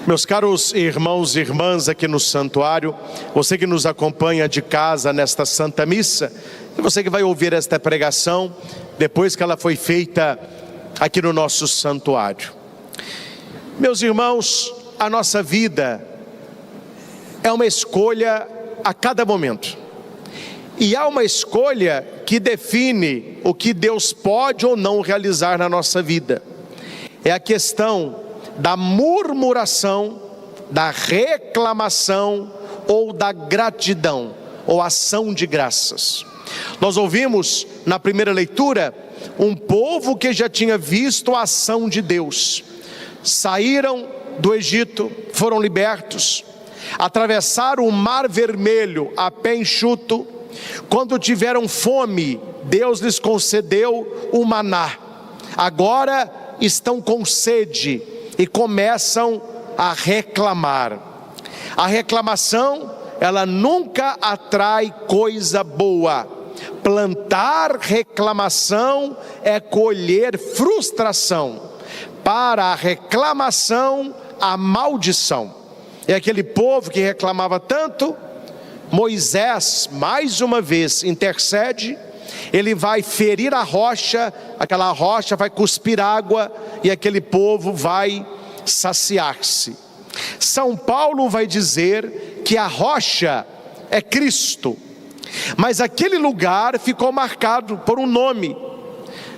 Meus caros irmãos e irmãs aqui no santuário, você que nos acompanha de casa nesta Santa Missa, e você que vai ouvir esta pregação depois que ela foi feita aqui no nosso santuário. Meus irmãos, a nossa vida é uma escolha a cada momento. E há uma escolha que define o que Deus pode ou não realizar na nossa vida. É a questão da murmuração, da reclamação ou da gratidão, ou ação de graças. Nós ouvimos na primeira leitura um povo que já tinha visto a ação de Deus. Saíram do Egito, foram libertos, atravessaram o Mar Vermelho a pé enxuto. Quando tiveram fome, Deus lhes concedeu o maná. Agora estão com sede e começam a reclamar. A reclamação, ela nunca atrai coisa boa. Plantar reclamação é colher frustração. Para a reclamação, a maldição. É aquele povo que reclamava tanto. Moisés, mais uma vez, intercede. Ele vai ferir a rocha, aquela rocha vai cuspir água e aquele povo vai saciar-se. São Paulo vai dizer que a rocha é Cristo, mas aquele lugar ficou marcado por um nome,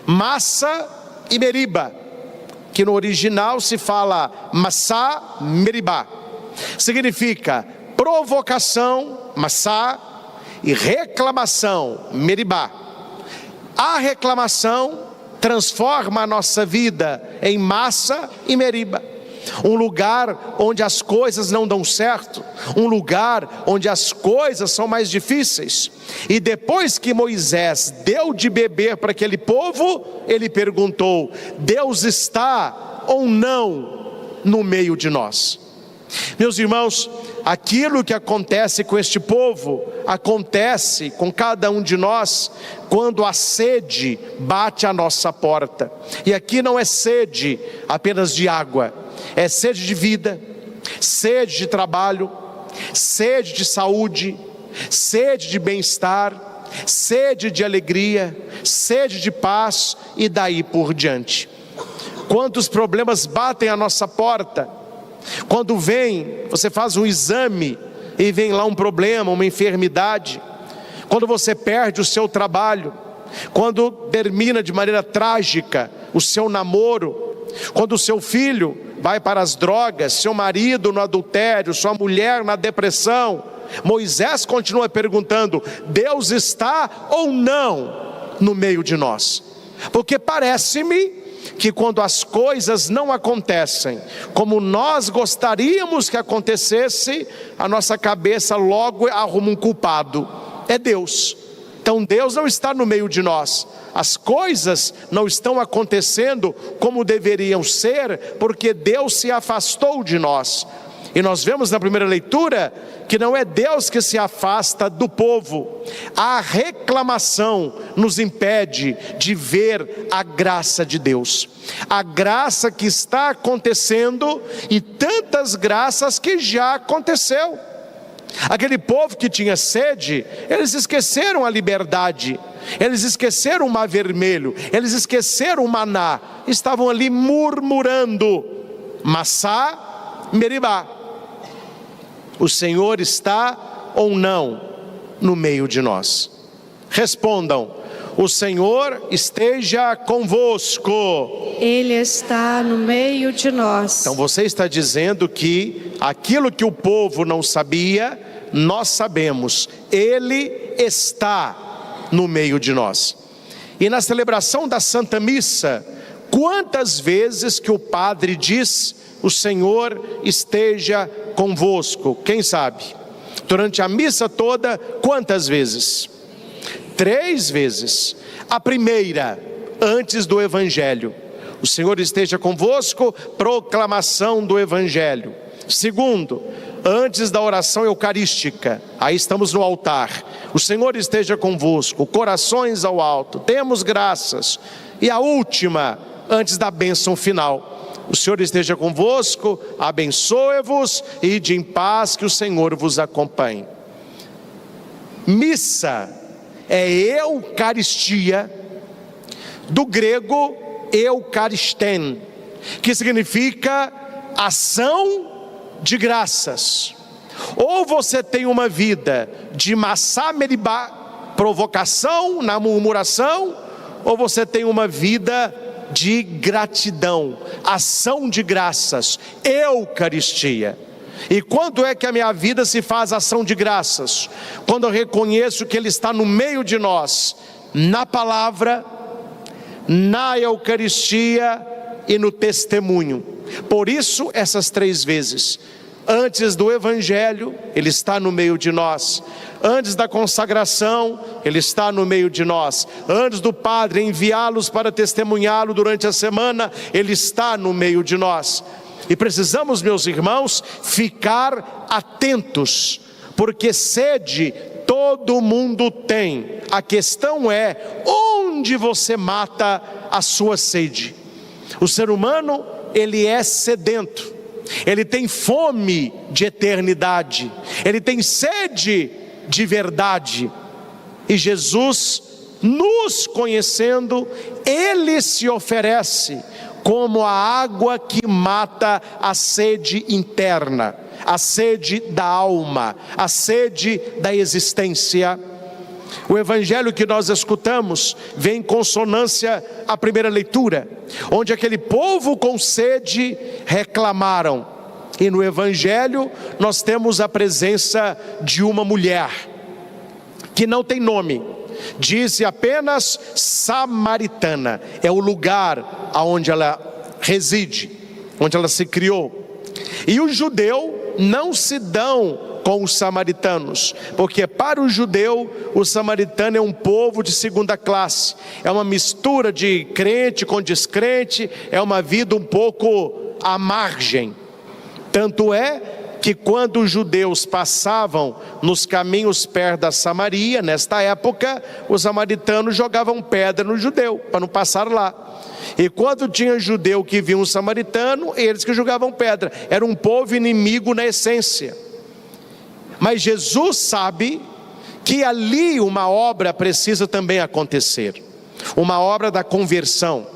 Massa e Meriba, que no original se fala Massá Meribá, significa provocação, Massá, e reclamação, Meribá. A reclamação transforma a nossa vida em Massa e Meriba. Um lugar onde as coisas não dão certo, um lugar onde as coisas são mais difíceis. E depois que Moisés deu de beber para aquele povo, ele perguntou: Deus está ou não no meio de nós? Meus irmãos, aquilo que acontece com este povo, acontece com cada um de nós, quando a sede bate à nossa porta. E aqui não é sede apenas de água, é sede de vida, sede de trabalho, sede de saúde, sede de bem-estar, sede de alegria, sede de paz e daí por diante. Quantos problemas batem à nossa porta? Quando vem, você faz um exame e vem lá um problema, uma enfermidade. Quando você perde o seu trabalho, quando termina de maneira trágica o seu namoro, quando o seu filho vai para as drogas, seu marido no adultério, sua mulher na depressão, Moisés continua perguntando: Deus está ou não no meio de nós? Porque parece-me que quando as coisas não acontecem como nós gostaríamos que acontecesse, a nossa cabeça logo arruma um culpado, é Deus. Então Deus não está no meio de nós, as coisas não estão acontecendo como deveriam ser, porque Deus se afastou de nós. E nós vemos na primeira leitura que não é Deus que se afasta do povo. A reclamação nos impede de ver a graça de Deus. A graça que está acontecendo e tantas graças que já aconteceu. Aquele povo que tinha sede, eles esqueceram a liberdade, eles esqueceram o Mar Vermelho, eles esqueceram o maná, estavam ali murmurando. Massá, Meribá. O Senhor está ou não no meio de nós? Respondam: o Senhor esteja convosco. Ele está no meio de nós. Então você está dizendo que aquilo que o povo não sabia, nós sabemos. Ele está no meio de nós. E na celebração da Santa Missa, quantas vezes que o padre diz: o Senhor esteja convosco? Quem sabe? Durante a missa toda, quantas vezes? 3 vezes. A primeira, antes do Evangelho: o Senhor esteja convosco, proclamação do Evangelho. Segundo, antes da oração eucarística, aí estamos no altar: o Senhor esteja convosco, corações ao alto, demos graças. E a última, antes da bênção final: O Senhor esteja convosco, abençoe-vos e ide em paz, que o Senhor vos acompanhe. Missa é Eucaristia, do grego Eucaristen, que significa ação de graças. Ou você tem uma vida de massá meribá, provocação na murmuração, ou você tem uma vida de gratidão, ação de graças, Eucaristia. E quando é que a minha vida se faz ação de graças? Quando eu reconheço que Ele está no meio de nós, na palavra, na Eucaristia e no testemunho. Por isso essas 3 vezes. Antes do Evangelho, Ele está no meio de nós. Antes da consagração, Ele está no meio de nós. Antes do Padre enviá-los para testemunhá-lo durante a semana, Ele está no meio de nós. E precisamos, meus irmãos, ficar atentos, porque sede todo mundo tem. A questão é, onde você mata a sua sede? O ser humano, ele é sedento, ele tem fome de eternidade, ele tem sede de verdade. E Jesus, nos conhecendo, Ele se oferece como a água que mata a sede interna, a sede da alma, a sede da existência. O evangelho que nós escutamos vem em consonância à primeira leitura, onde aquele povo com sede reclamaram. E no evangelho nós temos a presença de uma mulher, que não tem nome, diz apenas samaritana, é o lugar aonde ela reside, onde ela se criou. E o judeu não se dão com os samaritanos, porque para o judeu, o samaritano é um povo de segunda classe, é uma mistura de crente com descrente, é uma vida um pouco à margem. Tanto é que quando os judeus passavam nos caminhos perto da Samaria, nesta época, os samaritanos jogavam pedra no judeu, para não passar lá. E quando tinha judeu que via um samaritano, eles que jogavam pedra. Era um povo inimigo na essência. Mas Jesus sabe que ali uma obra precisa também acontecer, uma obra da conversão,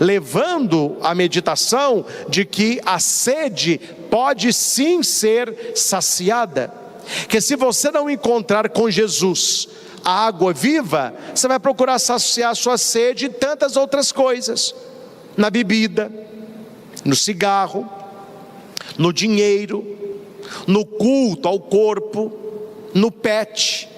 levando a meditação de que a sede pode sim ser saciada, que se você não encontrar com Jesus a água viva, você vai procurar saciar a sua sede em tantas outras coisas, na bebida, no cigarro, no dinheiro, no culto ao corpo, no pet,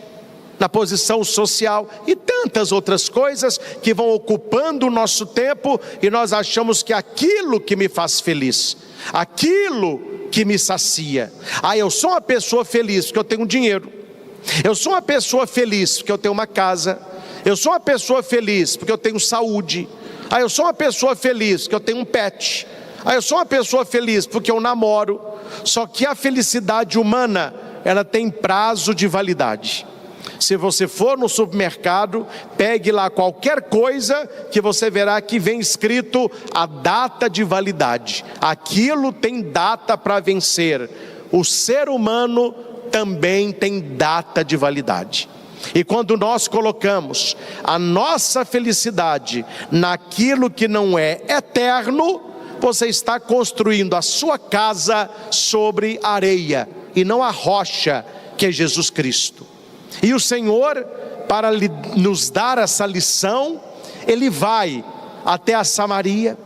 na posição social e tantas outras coisas que vão ocupando o nosso tempo, e nós achamos que aquilo que me faz feliz, aquilo que me sacia. Eu sou uma pessoa feliz porque eu tenho dinheiro, eu sou uma pessoa feliz porque eu tenho uma casa, eu sou uma pessoa feliz porque eu tenho saúde, eu sou uma pessoa feliz porque eu tenho um pet, eu sou uma pessoa feliz porque eu namoro. Só que a felicidade humana, ela tem prazo de validade. Se você for no supermercado, pegue lá qualquer coisa, que você verá que vem escrito a data de validade. Aquilo tem data para vencer. O ser humano também tem data de validade. E quando nós colocamos a nossa felicidade naquilo que não é eterno, você está construindo a sua casa sobre areia e não a rocha que é Jesus Cristo. E o Senhor, para nos dar essa lição, Ele vai até a Samaria,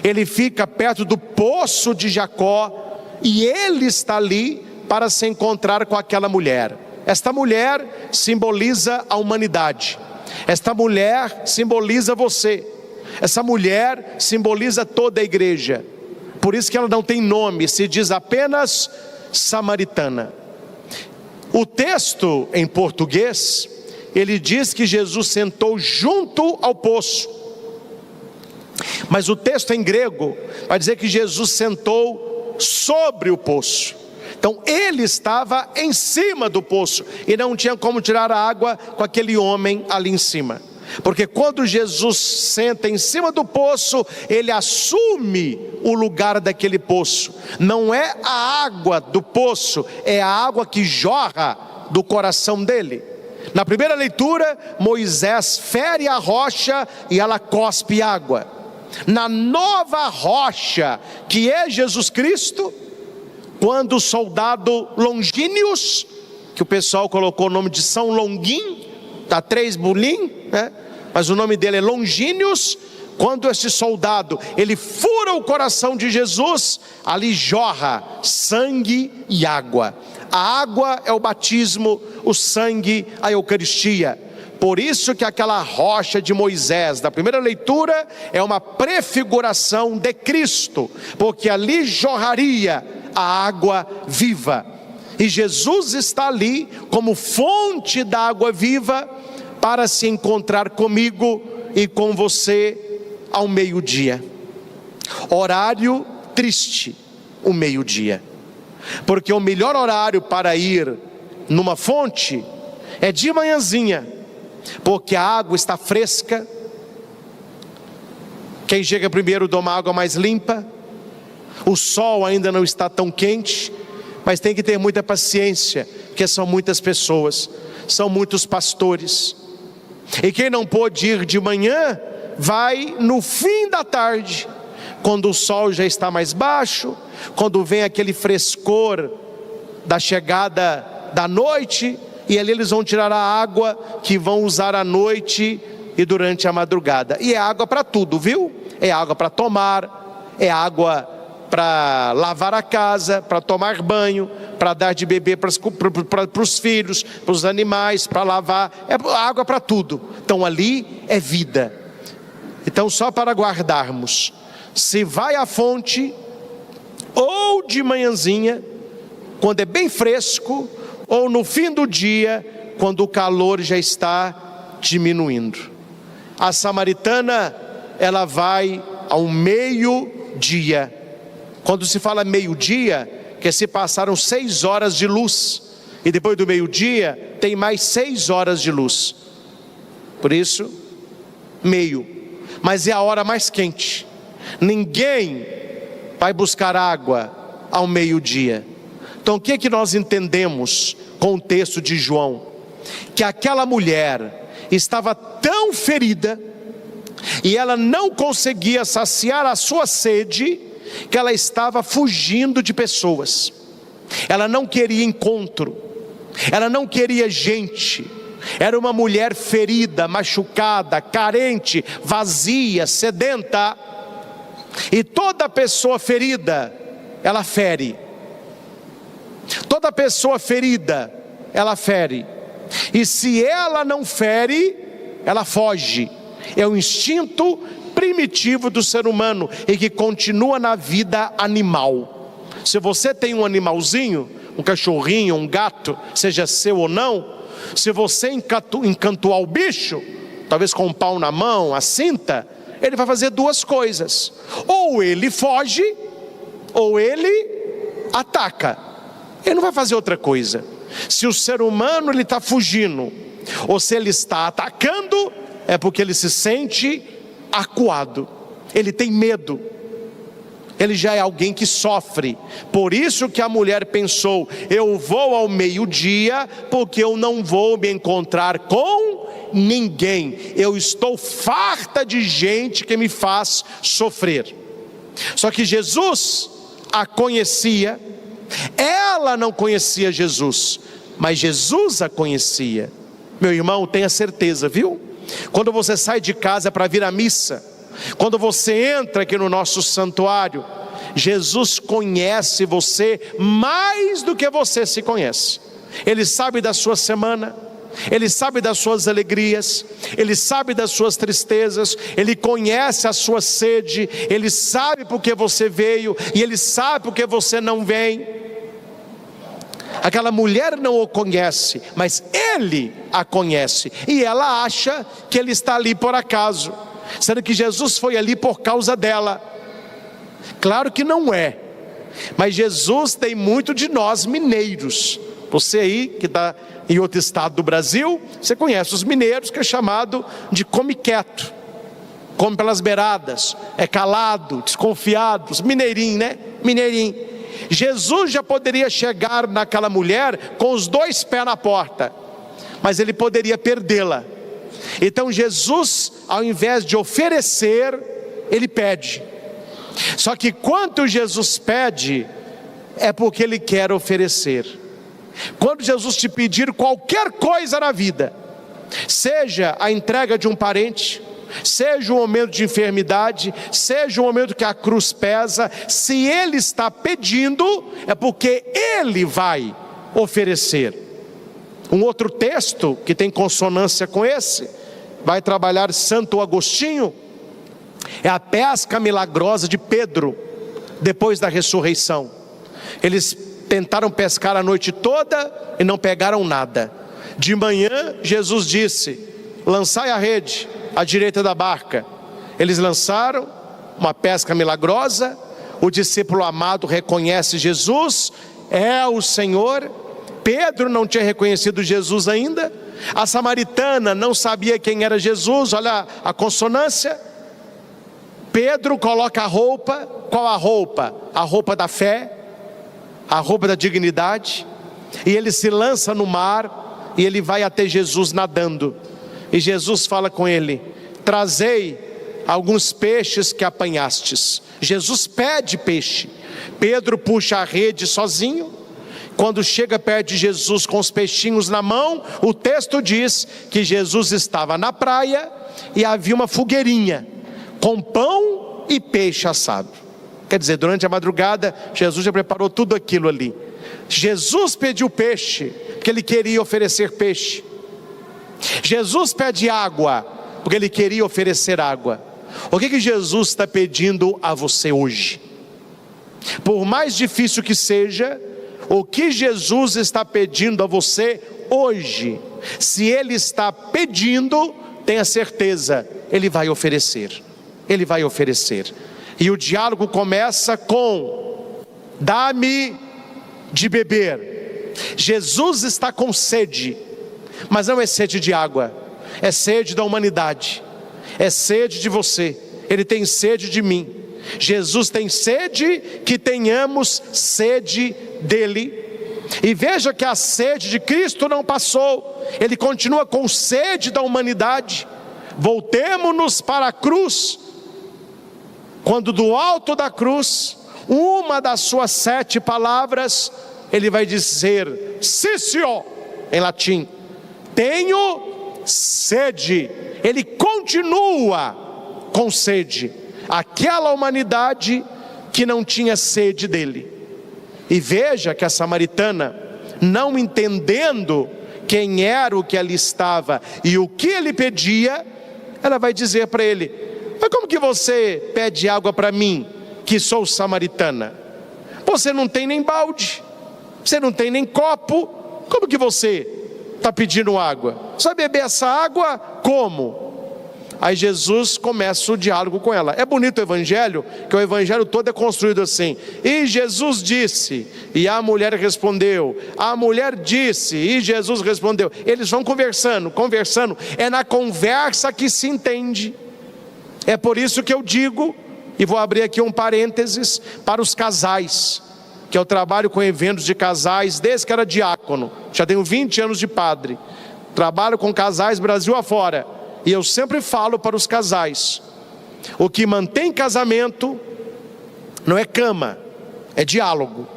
Ele fica perto do poço de Jacó, e Ele está ali para se encontrar com aquela mulher. Esta mulher simboliza a humanidade, esta mulher simboliza você, essa mulher simboliza toda a igreja. Por isso que ela não tem nome, se diz apenas samaritana. O texto em português, ele diz que Jesus sentou junto ao poço, mas o texto em grego vai dizer que Jesus sentou sobre o poço. Então ele estava em cima do poço, e não tinha como tirar a água com aquele homem ali em cima. Porque quando Jesus senta em cima do poço, ele assume o lugar daquele poço. Não é a água do poço, é a água que jorra do coração dele. Na primeira leitura, Moisés fere a rocha e ela cospe água. Na nova rocha, que é Jesus Cristo, quando o soldado Longínquos, que o pessoal colocou o nome de São Longuinho, dá 3 bolim, né? Mas o nome dele é Longínquos. Quando esse soldado, ele fura o coração de Jesus, ali jorra sangue e água. A água é o batismo, o sangue a Eucaristia. Por isso que aquela rocha de Moisés, da primeira leitura, é uma prefiguração de Cristo, porque ali jorraria a água viva. E Jesus está ali como fonte da água viva para se encontrar comigo e com você ao meio-dia. Horário triste, o meio-dia. Porque o melhor horário para ir numa fonte é de manhãzinha, porque a água está fresca. Quem chega primeiro toma água mais limpa. O sol ainda não está tão quente, mas tem que ter muita paciência, porque são muitas pessoas, são muitos pastores. E quem não pôde ir de manhã, vai no fim da tarde, quando o sol já está mais baixo, quando vem aquele frescor da chegada da noite, e ali eles vão tirar a água que vão usar à noite e durante a madrugada. E é água para tudo, viu? É água para tomar, é água para lavar a casa, para tomar banho, para dar de beber para os filhos, para os animais, para lavar, é água para tudo. Então ali é vida. Então, só para guardarmos, se vai à fonte, ou de manhãzinha, quando é bem fresco, ou no fim do dia, quando o calor já está diminuindo. A samaritana, ela vai ao meio-dia. Quando se fala meio-dia, que se passaram 6 horas de luz, e depois do meio-dia, tem mais 6 horas de luz. Por isso, meio. Mas é a hora mais quente. Ninguém vai buscar água ao meio-dia. Então o que é que nós entendemos com o texto de João? Que aquela mulher estava tão ferida, e ela não conseguia saciar a sua sede, que ela estava fugindo de pessoas. Ela não queria encontro, ela não queria gente. Era uma mulher ferida, machucada, carente, vazia, sedenta. E toda pessoa ferida, ela fere. Toda pessoa ferida, ela fere. E se ela não fere, ela foge. É o instinto primitivo do ser humano, e que continua na vida animal. Se você tem um animalzinho, um cachorrinho, um gato, seja seu ou não, se você encantoar o bicho, talvez com um pau na mão, a cinta, ele vai fazer 2 coisas: ou ele foge, ou ele ataca. Ele não vai fazer outra coisa. Se o ser humano ele está fugindo, ou se ele está atacando, é porque ele se sente acuado, ele tem medo, ele já é alguém que sofre. Por isso que a mulher pensou: eu vou ao meio-dia, porque eu não vou me encontrar com ninguém, eu estou farta de gente que me faz sofrer. Só que Jesus a conhecia, ela não conhecia Jesus, mas Jesus a conhecia. Meu irmão, tenha certeza, viu? Quando você sai de casa para vir à missa, quando você entra aqui no nosso santuário, Jesus conhece você mais do que você se conhece. Ele sabe da sua semana, Ele sabe das suas alegrias, Ele sabe das suas tristezas, Ele conhece a sua sede, Ele sabe porque você veio, e Ele sabe porque você não vem. Aquela mulher não o conhece, mas Ele a conhece, e ela acha que Ele está ali por acaso, sendo que Jesus foi ali por causa dela. Claro que não é, mas Jesus tem muito de nós mineiros, Você aí que está em outro estado do Brasil, você conhece os mineiros, que é chamado de come quieto, come pelas beiradas, é calado, desconfiado, os mineirinhos, né? Mineirinho. Jesus já poderia chegar naquela mulher com os 2 pés na porta, mas ele poderia perdê-la. Então Jesus, ao invés de oferecer, ele pede. Só que quando Jesus pede, é porque ele quer oferecer. Quando Jesus te pedir qualquer coisa na vida, seja a entrega de um parente, seja um momento de enfermidade, seja um momento que a cruz pesa, se ele está pedindo, é porque ele vai oferecer. Um outro texto que tem consonância com esse, vai trabalhar Santo Agostinho, é a pesca milagrosa de Pedro, depois da ressurreição. Eles tentaram pescar a noite toda e não pegaram nada. De manhã Jesus disse: lançai a rede à direita da barca. Eles lançaram, uma pesca milagrosa. O discípulo amado reconhece Jesus, é o Senhor. Pedro não tinha reconhecido Jesus ainda. A samaritana não sabia quem era Jesus. Olha a consonância. Pedro coloca a roupa. Qual a roupa? A roupa da fé, a roupa da dignidade. E ele se lança no mar e ele vai até Jesus nadando. E Jesus fala com ele: trazei alguns peixes que apanhastes. Jesus pede peixe. Pedro puxa a rede sozinho. Quando chega perto de Jesus com os peixinhos na mão, o texto diz que Jesus estava na praia e havia uma fogueirinha com pão e peixe assado. Quer dizer, durante a madrugada, Jesus já preparou tudo aquilo ali. Jesus pediu peixe, porque ele queria oferecer peixe. Jesus pede água, porque ele queria oferecer água. O que Jesus está pedindo a você hoje? Por mais difícil que seja, o que Jesus está pedindo a você hoje? Se ele está pedindo, tenha certeza, ele vai oferecer. Ele vai oferecer. E o diálogo começa com: dá-me de beber. Jesus está com sede, mas não é sede de água, é sede da humanidade, é sede de você. Ele tem sede de mim. Jesus tem sede que tenhamos sede dele. E veja que a sede de Cristo não passou, ele continua com sede da humanidade. Voltemo-nos para a cruz, quando do alto da cruz, uma das suas 7 palavras, ele vai dizer "Sissio", em latim: tenho sede. Ele continua com sede, aquela humanidade que não tinha sede dele. E veja que a samaritana, não entendendo quem era o que ali estava e o que ele pedia, ela vai dizer para ele: mas como que você pede água para mim, que sou samaritana? Você não tem nem balde, você não tem nem copo, como que você está pedindo água? Você vai beber essa água como? Aí Jesus começa o diálogo com ela. É bonito o evangelho, que o evangelho todo é construído assim: e Jesus disse, e a mulher respondeu. A mulher disse, e Jesus respondeu. Eles vão conversando. É na conversa que se entende. É por isso que eu digo, e vou abrir aqui um parênteses para os casais, que eu trabalho com eventos de casais desde que era diácono. Já tenho 20 anos de padre. Trabalho com casais Brasil afora. E eu sempre falo para os casais: o que mantém casamento não é cama, é diálogo,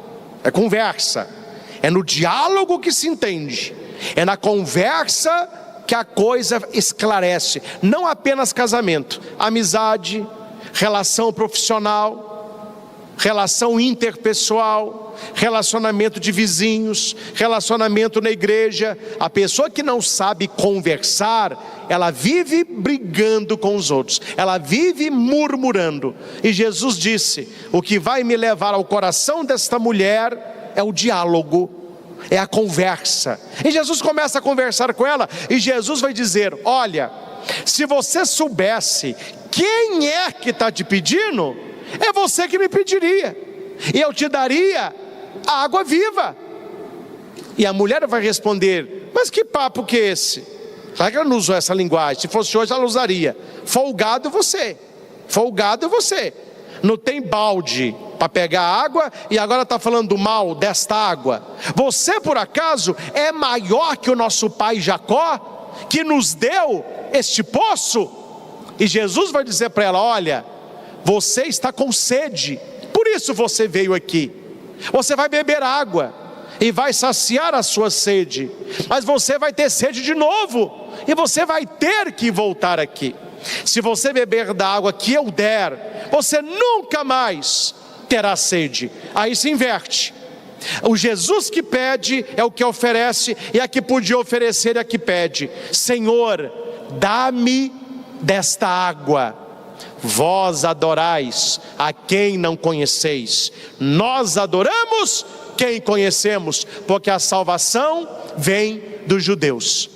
é conversa. É no diálogo que se entende, é na conversa que a coisa esclarece. Não apenas casamento, amizade, relação profissional, relação interpessoal, relacionamento de vizinhos, relacionamento na igreja. A pessoa que não sabe conversar, ela vive brigando com os outros, ela vive murmurando. E Jesus disse: o que vai me levar ao coração desta mulher é o diálogo, é a conversa. E Jesus começa a conversar com ela, e Jesus vai dizer: olha, se você soubesse quem é que está te pedindo, é você que me pediria, e eu te daria a água viva. E a mulher vai responder: mas que papo que é esse? Claro que ela não usou essa linguagem, se fosse hoje ela usaria: folgado você, folgado você. Não tem balde para pegar água e agora está falando mal desta água. Você por acaso é maior que o nosso pai Jacó, que nos deu este poço? E Jesus vai dizer para ela: olha, você está com sede, por isso você veio aqui. Você vai beber água e vai saciar a sua sede, mas você vai ter sede de novo, e você vai ter que voltar aqui. Se você beber da água que eu der, você nunca mais terá sede. Aí se inverte. O Jesus que pede é o que oferece, e a que podia oferecer é a que pede: Senhor, dá-me desta água. Vós adorais a quem não conheceis, nós adoramos quem conhecemos, porque a salvação vem dos judeus.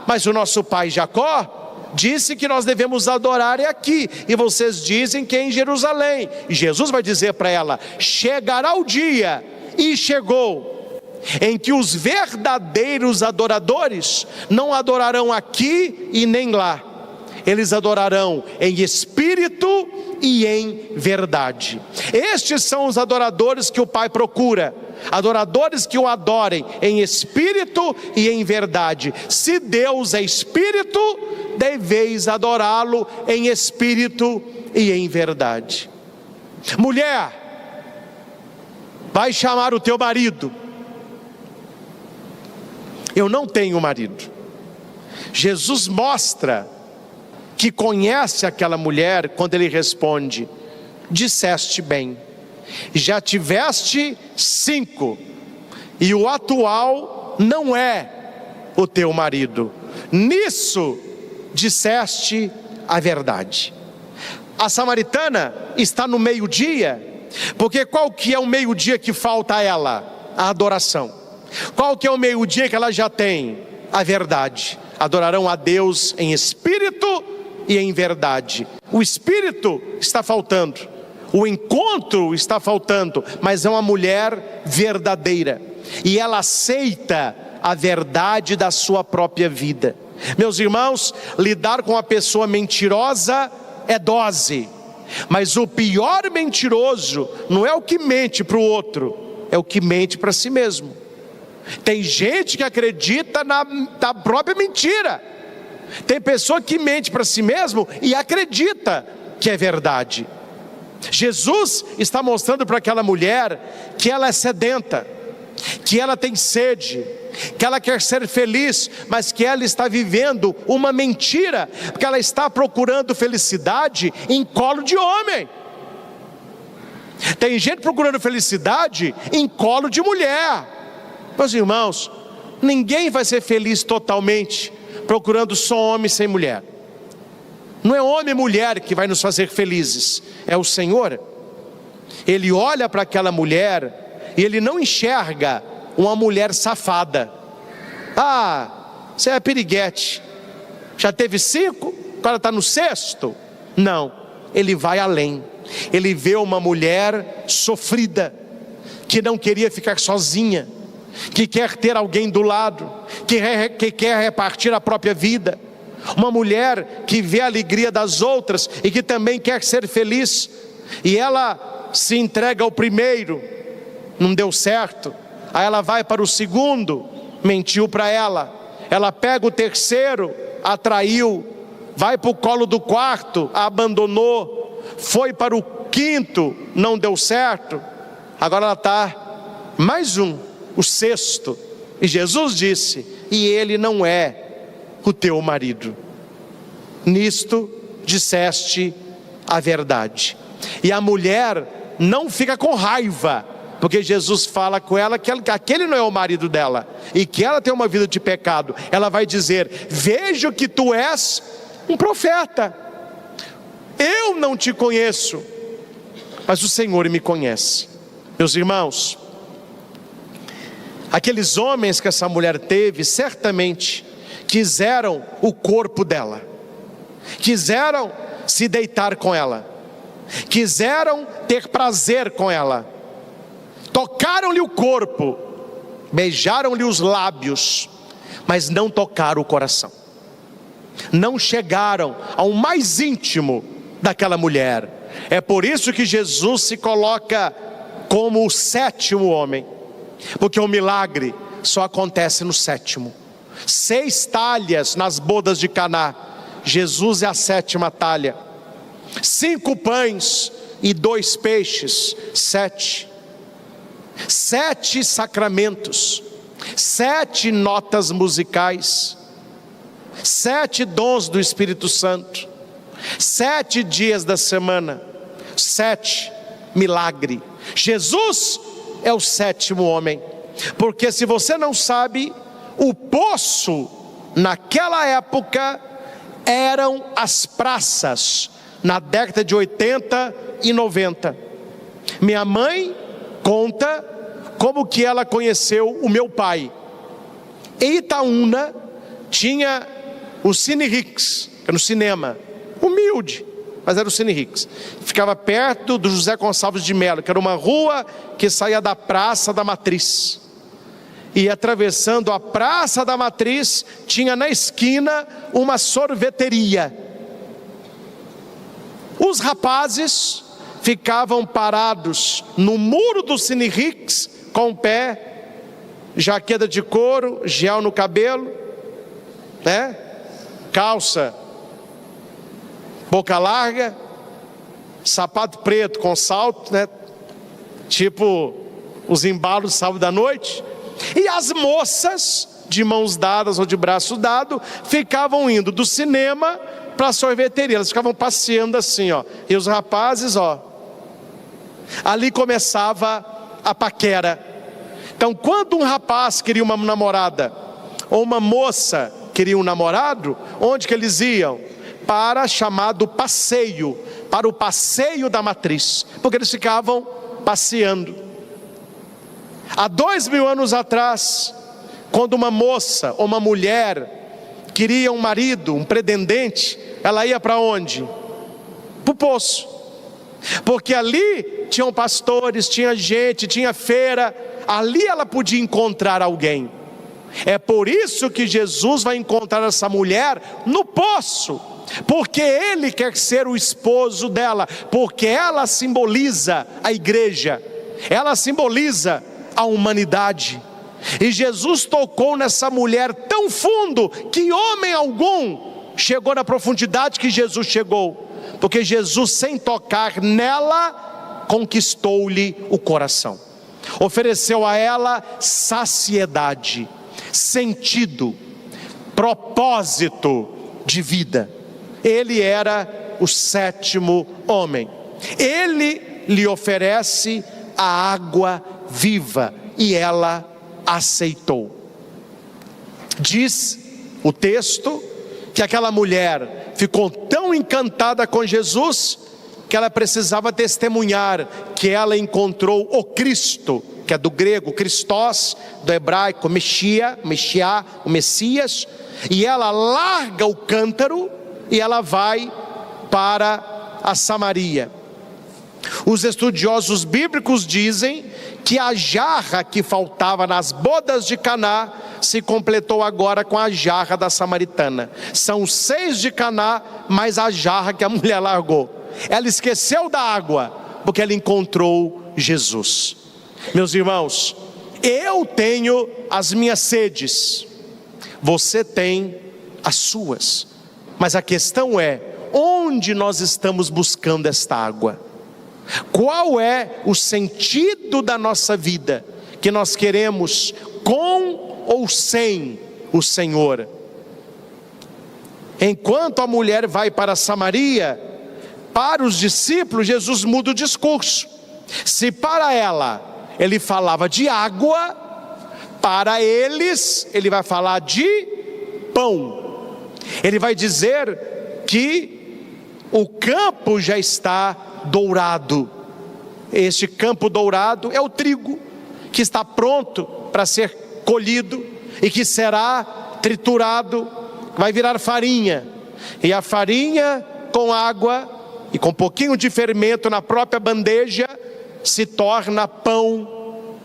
Mas o nosso pai Jacó disse que nós devemos adorar aqui, e vocês dizem que é em Jerusalém. E Jesus vai dizer para ela: chegará o dia, e chegou, em que os verdadeiros adoradores não adorarão aqui e nem lá. Eles adorarão em espírito e em verdade. Estes são os adoradores que o Pai procura, adoradores que o adorem em espírito e em verdade. Se Deus é espírito, deveis adorá-lo em espírito e em verdade. Mulher, vai chamar o teu marido. Eu não tenho marido. Jesus mostra que conhece aquela mulher quando ele responde: disseste bem, já tiveste 5, e o atual não é o teu marido. Nisso disseste a verdade. A samaritana está no meio-dia, porque qual que é o meio-dia que falta a ela? A adoração. Qual que é o meio-dia que ela já tem? A verdade. Adorarão a Deus em espírito e em verdade. O espírito está faltando, o encontro está faltando, mas é uma mulher verdadeira, e ela aceita a verdade da sua própria vida. Meus irmãos, lidar com uma pessoa mentirosa é dose, mas o pior mentiroso não é o que mente para o outro, é o que mente para si mesmo. Tem gente que acredita na própria mentira. Tem pessoa que mente para si mesmo e acredita que é verdade. Jesus está mostrando para aquela mulher que ela é sedenta, que ela tem sede, que ela quer ser feliz, mas que ela está vivendo uma mentira, porque ela está procurando felicidade em colo de homem. Tem gente procurando felicidade em colo de mulher. Meus irmãos, ninguém vai ser feliz totalmente procurando só homem sem mulher. Não é homem e mulher que vai nos fazer felizes, é o Senhor. Ele olha para aquela mulher e ele não enxerga uma mulher safada. Você é piriguete, já teve 5, agora está no 6º. Não, ele vai além. Ele vê uma mulher sofrida, que não queria ficar sozinha, que quer ter alguém do lado, que quer repartir a própria vida. Uma mulher que vê a alegria das outras e que também quer ser feliz. E ela se entrega ao primeiro, não deu certo. Aí ela vai para o segundo, mentiu para ela. Ela pega o terceiro, atraiu. Vai para o colo do quarto, abandonou. Foi para o quinto, não deu certo. Agora ela está mais um, o 6º. E Jesus disse: e ele não é o teu marido. Nisto disseste a verdade. E a mulher não fica com raiva, porque Jesus fala com ela que aquele não é o marido dela, e que ela tem uma vida de pecado. Ela vai dizer: vejo que tu és um profeta. Eu não te conheço, mas o Senhor me conhece. Meus irmãos, aqueles homens que essa mulher teve, certamente quiseram o corpo dela, quiseram se deitar com ela, quiseram ter prazer com ela, tocaram-lhe o corpo, beijaram-lhe os lábios, mas não tocaram o coração. Não chegaram ao mais íntimo daquela mulher. É por isso que Jesus se coloca como o sétimo homem, porque o milagre só acontece no sétimo. 6 talhas nas bodas de Caná, Jesus é a 7ª talha. 5 pães e 2 peixes, 7. 7 sacramentos, 7 notas musicais, 7 dons do Espírito Santo, 7 dias da semana, 7 milagre. Jesus é o 7º homem, porque se você não sabe, o poço naquela época eram as praças, na década de 80 e 90. Minha mãe conta como que ela conheceu o meu pai. Em Itaúna tinha o Cine Rix, que era no cinema, humilde, mas era o Cine Rix. Ficava perto do José Gonçalves de Melo, que era uma rua que saía da Praça da Matriz. E atravessando a Praça da Matriz, tinha na esquina uma sorveteria. Os rapazes ficavam parados no muro do Cine Rix, com o pé, jaqueta de couro, gel no cabelo, né? Calça boca larga, sapato preto com salto, né? Tipo os embalos de sábado à noite. E as moças, de mãos dadas ou de braço dado, ficavam indo do cinema para a sorveteria. Elas ficavam passeando assim, ó. E os rapazes, ó, ali começava a paquera. Então, quando um rapaz queria uma namorada, ou uma moça queria um namorado, onde que eles iam? Para chamado passeio, para o passeio da Matriz, porque eles ficavam passeando. Há 2000 anos atrás, quando uma moça ou uma mulher queria um marido, um pretendente, ela ia para onde? Para o poço, porque ali tinham pastores, tinha gente, tinha feira, ali ela podia encontrar alguém. É por isso que Jesus vai encontrar essa mulher no poço, porque Ele quer ser o esposo dela, porque ela simboliza a igreja, ela simboliza a humanidade. E Jesus tocou nessa mulher tão fundo, que homem algum chegou na profundidade que Jesus chegou, porque Jesus, sem tocar nela, conquistou-lhe o coração, ofereceu a ela saciedade, sentido, propósito de vida. Ele era o 7º homem. Ele lhe oferece a água viva e ela aceitou. Diz o texto que aquela mulher ficou tão encantada com Jesus que ela precisava testemunhar que ela encontrou o Cristo, que é do grego Christos, do hebraico Messiá, o Messias, e ela larga o cântaro e ela vai para a Samaria. Os estudiosos bíblicos dizem que a jarra que faltava nas bodas de Caná se completou agora com a jarra da samaritana. São 6 de Caná, mais a jarra que a mulher largou. Ela esqueceu da água, porque ela encontrou Jesus. Meus irmãos, eu tenho as minhas sedes, você tem as suas, mas a questão é, onde nós estamos buscando esta água? Qual é o sentido da nossa vida, que nós queremos com ou sem o Senhor? Enquanto a mulher vai para Samaria, para os discípulos Jesus muda o discurso. Se para ela ele falava de água, para eles ele vai falar de pão. Ele vai dizer que o campo já está dourado. Este campo dourado é o trigo, que está pronto para ser colhido e que será triturado, vai virar farinha. E a farinha com água e com um pouquinho de fermento na própria bandeja se torna pão.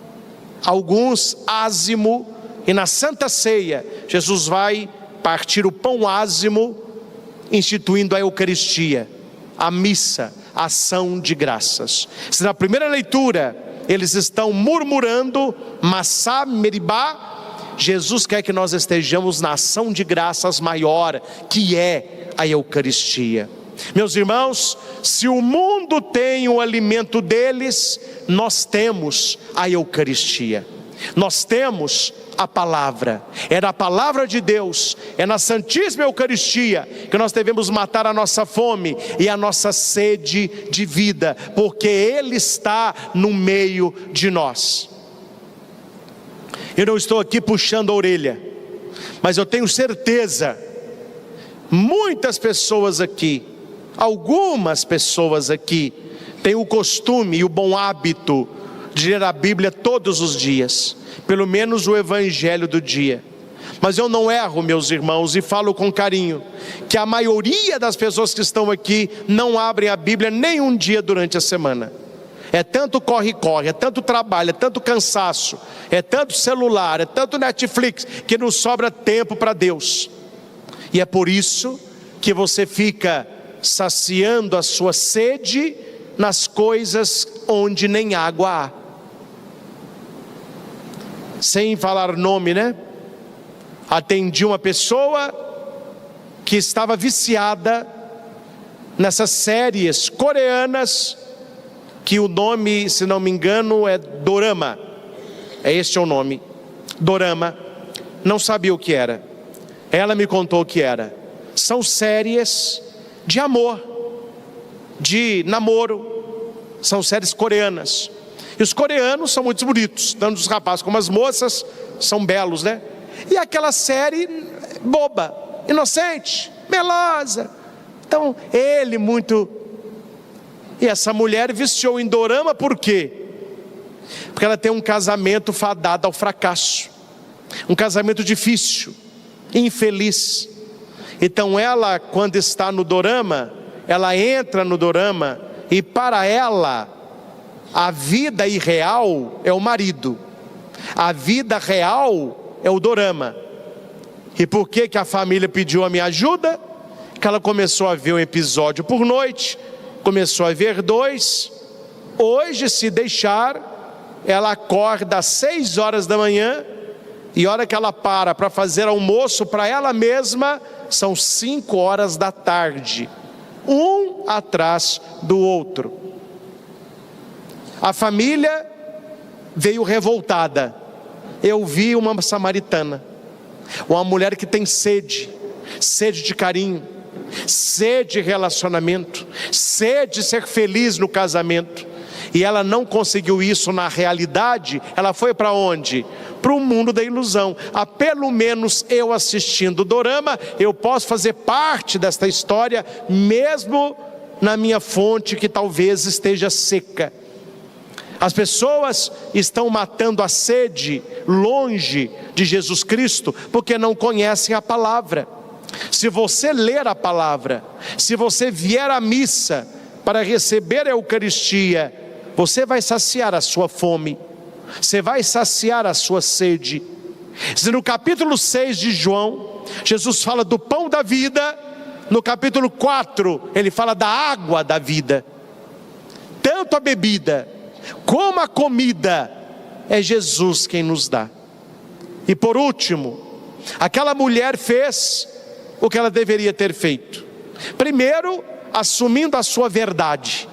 alguns ázimo, e na Santa Ceia, Jesus vai partir o pão ázimo, instituindo a Eucaristia, a missa, a ação de graças. Se na primeira leitura eles estão murmurando, Massá, Meribá, Jesus quer que nós estejamos na ação de graças maior, que é a Eucaristia. Meus irmãos, se o mundo tem o alimento deles, nós temos a Eucaristia, nós temos a palavra. É na palavra de Deus, é na Santíssima Eucaristia que nós devemos matar a nossa fome e a nossa sede de vida, porque Ele está no meio de nós. Eu não estou aqui puxando a orelha, mas eu tenho certeza, muitas pessoas aqui, algumas pessoas aqui, têm o costume e o bom hábito de ler a Bíblia todos os dias, pelo menos o Evangelho do dia. Mas eu não erro, meus irmãos, e falo com carinho, que a maioria das pessoas que estão aqui não abrem a Bíblia nem um dia durante a semana. É tanto corre-corre, é tanto trabalho, é tanto cansaço, é tanto celular, é tanto Netflix, que não sobra tempo para Deus. E é por isso que você fica saciando a sua sede nas coisas onde nem água há. Sem falar nome, né? Atendi uma pessoa que estava viciada nessas séries coreanas, que o nome, se não me engano, é Dorama. Este é o nome, Dorama. Não sabia o que era. Ela me contou o que era. São séries de amor, de namoro. São séries coreanas. E os coreanos são muito bonitos, tanto os rapazes como as moças são belos, né? E aquela série boba, inocente, melosa. Então ele muito... E essa mulher viciou em Dorama, por quê? Porque ela tem um casamento fadado ao fracasso, um casamento difícil, infeliz. Então ela, quando está no Dorama, ela entra no Dorama, e para ela a vida irreal é o marido, a vida real é o Dorama. E por que que a família pediu a minha ajuda? Que ela começou a ver um episódio por noite, começou a ver 2. Hoje, se deixar, ela acorda às 6 horas da manhã, e a hora que ela para fazer almoço para ela mesma, são 5 horas da tarde, um atrás do outro. A família veio revoltada. Eu vi uma samaritana, uma mulher que tem sede de carinho, sede de relacionamento, sede de ser feliz no casamento, e ela não conseguiu isso na realidade. Ela foi para onde? Para o mundo da ilusão. Pelo menos eu, assistindo o Dorama, eu posso fazer parte desta história, mesmo na minha fonte que talvez esteja seca. As pessoas estão matando a sede longe de Jesus Cristo, porque não conhecem a palavra. Se você ler a palavra, se você vier à missa para receber a Eucaristia, você vai saciar a sua fome, você vai saciar a sua sede. Se no capítulo 6 de João, Jesus fala do pão da vida, no capítulo 4, ele fala da água da vida. Tanto a bebida como a comida, é Jesus quem nos dá. E por último, aquela mulher fez o que ela deveria ter feito. Primeiro, assumindo a sua verdade.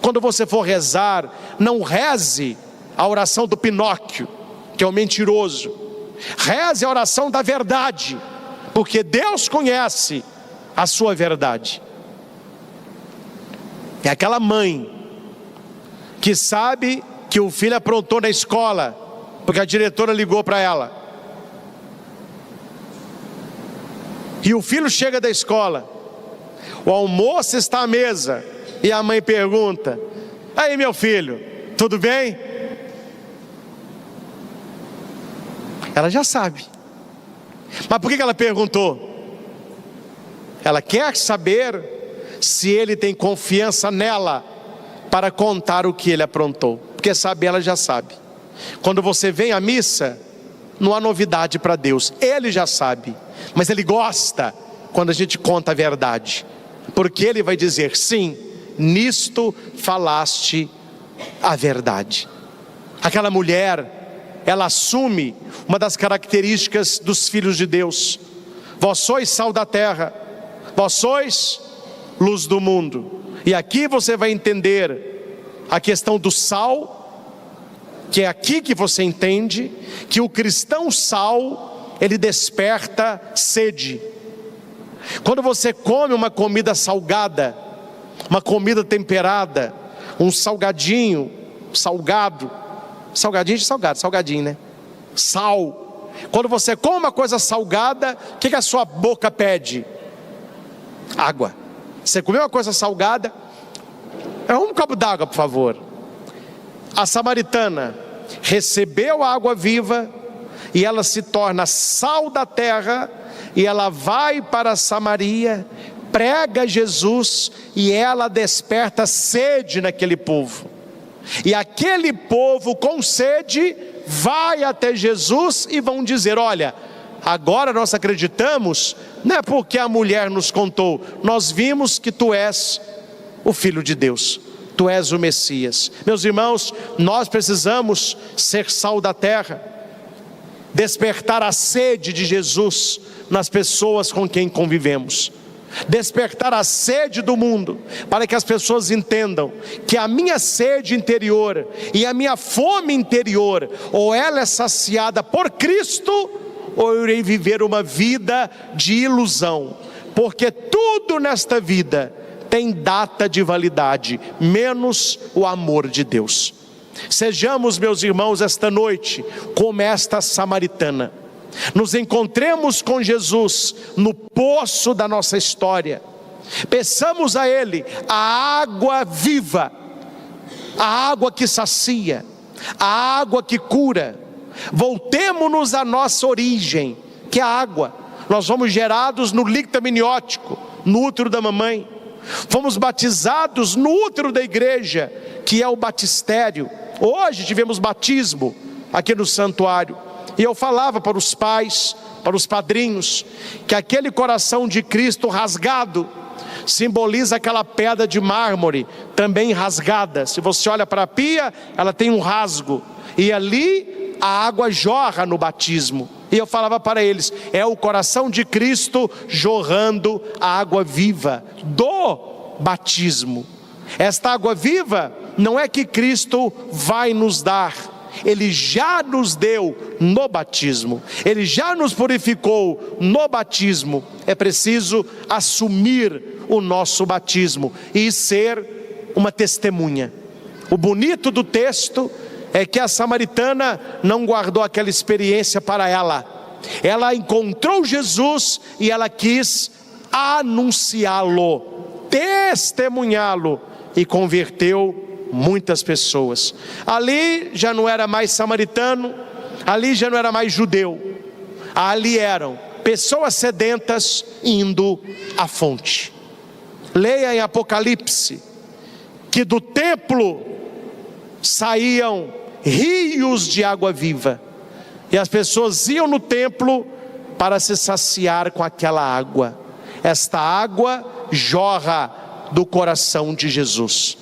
Quando você for rezar, não reze a oração do Pinóquio, que é o mentiroso. Reze a oração da verdade, porque Deus conhece a sua verdade. É aquela mãe que sabe que o filho aprontou na escola, porque a diretora ligou para ela. E o filho chega da escola, o almoço está à mesa, e a mãe pergunta: aí, meu filho, tudo bem? Ela já sabe. Mas por que ela perguntou? Ela quer saber se ele tem confiança nela para contar o que ele aprontou. Porque saber, ela já sabe. Quando você vem à missa, não há novidade para Deus, Ele já sabe, mas Ele gosta quando a gente conta a verdade, porque Ele vai dizer: sim, nisto falaste a verdade. Aquela mulher, ela assume uma das características dos filhos de Deus: vós sois sal da terra, vós sois luz do mundo. E aqui você vai entender a questão do sal, que é aqui que você entende que o cristão sal, ele desperta sede. Quando você come uma comida salgada, uma comida temperada, um salgadinho, salgadinho, né? Sal. Quando você come uma coisa salgada, o que a sua boca pede? Água. Você comeu uma coisa salgada, um copo d'água, por favor. A samaritana recebeu a água viva e ela se torna sal da terra, e ela vai para Samaria, prega Jesus, e ela desperta sede naquele povo. E aquele povo com sede vai até Jesus e vão dizer: olha, agora nós acreditamos, não é porque a mulher nos contou, nós vimos que tu és o Filho de Deus, tu és o Messias. Meus irmãos, nós precisamos ser sal da terra, despertar a sede de Jesus nas pessoas com quem convivemos, despertar a sede do mundo, para que as pessoas entendam que a minha sede interior e a minha fome interior, ou ela é saciada por Cristo, ou eu irei viver uma vida de ilusão, porque tudo nesta vida tem data de validade, menos o amor de Deus. Sejamos, meus irmãos, esta noite como esta samaritana, nos encontremos com Jesus no poço da nossa história, peçamos a Ele a água viva, a água que sacia, a água que cura. Voltemo-nos à nossa origem, que é a água. Nós fomos gerados no líquido amniótico, no útero da mamãe, fomos batizados no útero da igreja, que é o batistério. Hoje tivemos batismo aqui no santuário, e eu falava para os pais, para os padrinhos, que aquele coração de Cristo rasgado simboliza aquela pedra de mármore também rasgada. Se você olha para a pia, ela tem um rasgo, e ali a água jorra no batismo. E eu falava para eles: é o coração de Cristo jorrando a água viva do batismo. Esta água viva não é que Cristo vai nos dar, Ele já nos deu no batismo, Ele já nos purificou no batismo. É preciso assumir o nosso batismo e ser uma testemunha. O bonito do texto é que a samaritana não guardou aquela experiência para ela. Ela encontrou Jesus e ela quis anunciá-lo, testemunhá-lo, e converteu muitas pessoas. Ali já não era mais samaritano, ali já não era mais judeu, ali eram pessoas sedentas indo à fonte. Leia em Apocalipse que do templo saíam rios de água viva, e as pessoas iam no templo para se saciar com aquela água. Esta água jorra do coração de Jesus.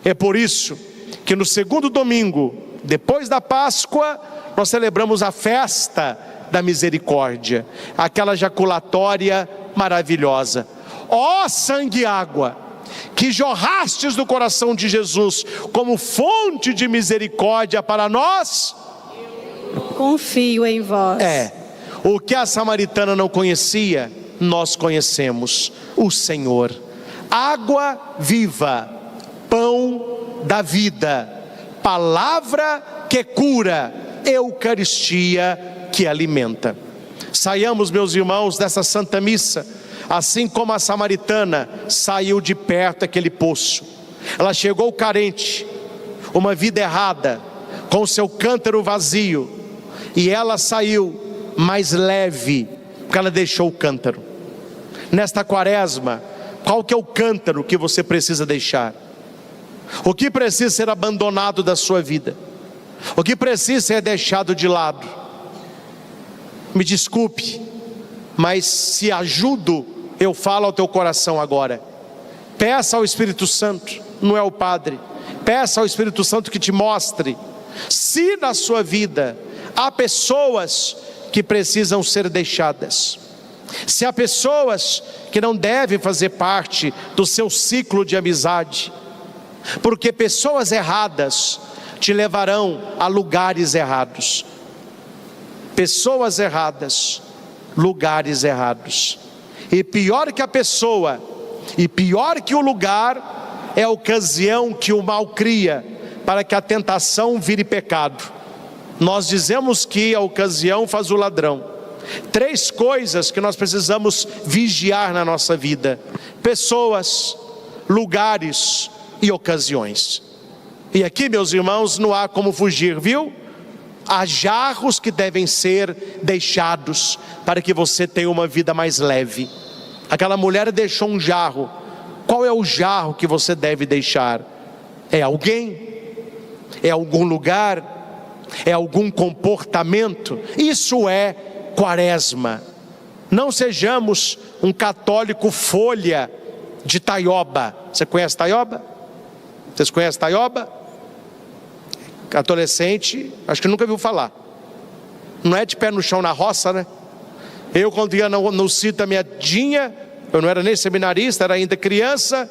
É por isso que no segundo domingo, depois da Páscoa, nós celebramos a festa da misericórdia, aquela jaculatória maravilhosa. Ó sangue e água, que jorrastes do coração de Jesus como fonte de misericórdia para nós, confio em vós. O que a samaritana não conhecia, nós conhecemos: o Senhor. Água viva, pão da vida, palavra que cura, Eucaristia que alimenta. Saiamos, meus irmãos, dessa Santa Missa assim como a samaritana saiu de perto daquele poço. Ela chegou carente, uma vida errada, com seu cântaro vazio, e ela saiu mais leve, porque ela deixou o cântaro. Nesta quaresma, qual que é o cântaro que você precisa deixar? O que precisa ser abandonado da sua vida? O que precisa é deixado de lado. Me desculpe, mas se ajudo, eu falo ao teu coração agora. Peça ao Espírito Santo, não é o Padre. Peça ao Espírito Santo que te mostre se na sua vida há pessoas que precisam ser deixadas, se há pessoas que não devem fazer parte do seu ciclo de amizade, porque pessoas erradas te levarão a lugares errados. Pessoas erradas, lugares errados. E pior que a pessoa, e pior que o lugar, é a ocasião que o mal cria para que a tentação vire pecado. Nós dizemos que a ocasião faz o ladrão. 3 coisas que nós precisamos vigiar na nossa vida: pessoas, lugares e ocasiões. E aqui, meus irmãos, não há como fugir, viu? Há jarros que devem ser deixados para que você tenha uma vida mais leve. Aquela mulher deixou um jarro. Qual é o jarro que você deve deixar? É alguém? É algum lugar? É algum comportamento? Isso é quaresma. Não sejamos um católico folha de taioba. Você conhece taioba? Vocês conhecem taioba? Adolescente, acho que nunca viu falar. Não é de pé no chão na roça, né? Eu, quando ia no sítio da minha Dinha, eu não era nem seminarista, era ainda criança.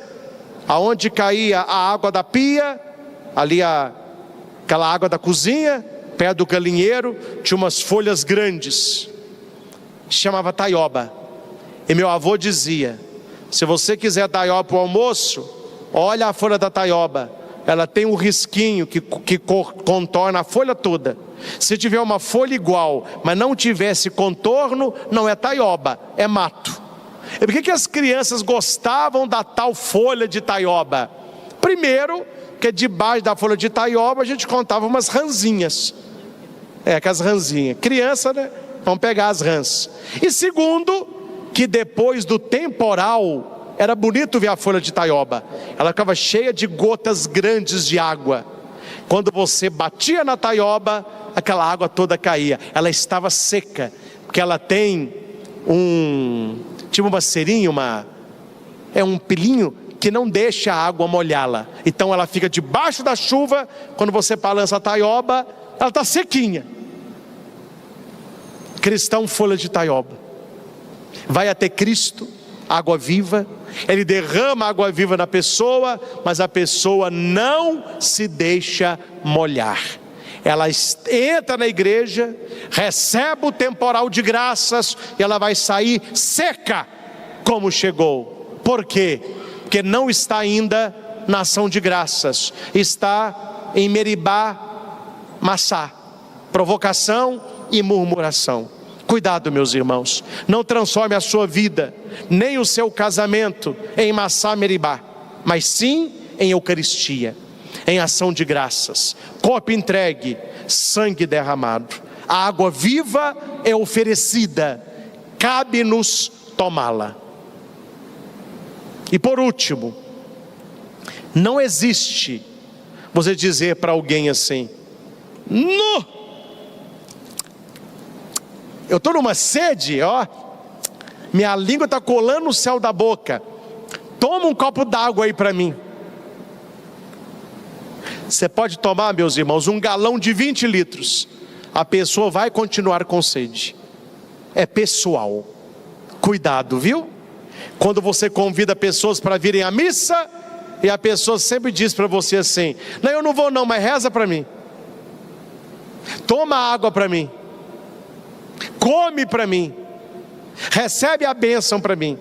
Aonde caía a água da pia, ali aquela água da cozinha, perto do galinheiro, tinha umas folhas grandes, chamava taioba. E meu avô dizia: se você quiser taioba para o almoço, olha a folha da taioba, ela tem um risquinho que contorna a folha toda. Se tiver uma folha igual, mas não tivesse contorno, não é taioba, é mato. E por que as crianças gostavam da tal folha de taioba? Primeiro, que debaixo da folha de taioba a gente contava umas ranzinhas. Aquelas ranzinhas. Criança, né? Vamos pegar as rãs. E segundo, que depois do temporal, era bonito ver a folha de taioba. Ela ficava cheia de gotas grandes de água. Quando você batia na taioba, aquela água toda caía. Ela estava seca, porque ela tem tipo uma cerinha, um pilinho que não deixa a água molhá-la. Então ela fica debaixo da chuva. Quando você balança a taioba, ela está sequinha. Cristão, folha de taioba. Vai até Cristo, água viva. Ele derrama água viva na pessoa, mas a pessoa não se deixa molhar. Ela entra na igreja, recebe o temporal de graças, e ela vai sair seca como chegou. Por quê? Porque não está ainda na ação de graças, está em Meribá, Massá, provocação e murmuração. Cuidado, meus irmãos, não transforme a sua vida, nem o seu casamento em Massá, Meribá, mas sim em Eucaristia, em ação de graças, corpo entregue, sangue derramado. A água viva é oferecida, cabe-nos tomá-la. E por último, não existe você dizer para alguém assim: "No! Eu estou numa sede, ó, minha língua está colando no céu da boca, toma um copo d'água aí para mim." Você pode tomar, meus irmãos, 1 galão de 20 litros, a pessoa vai continuar com sede. É pessoal. Cuidado, viu? Quando você convida pessoas para virem à missa, e a pessoa sempre diz para você assim: "Não, eu não vou não, mas reza para mim, toma água para mim, come para mim, recebe a bênção para mim."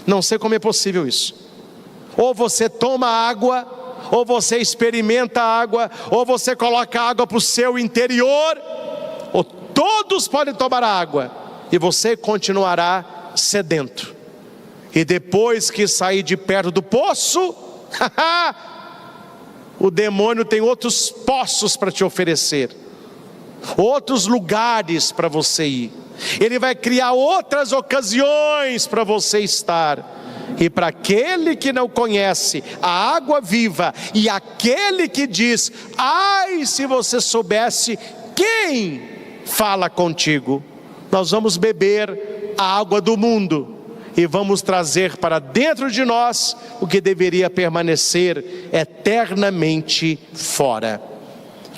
Não sei como é possível isso. Ou você toma água, ou você experimenta água, ou você coloca água para o seu interior, ou todos podem tomar água, e você continuará sedento. E depois que sair de perto do poço, o demônio tem outros poços para te oferecer, outros lugares para você ir. Ele vai criar outras ocasiões para você estar. E para aquele que não conhece a água viva, e aquele que diz: ai, se você soubesse quem fala contigo, nós vamos beber a água do mundo e vamos trazer para dentro de nós o que deveria permanecer eternamente fora.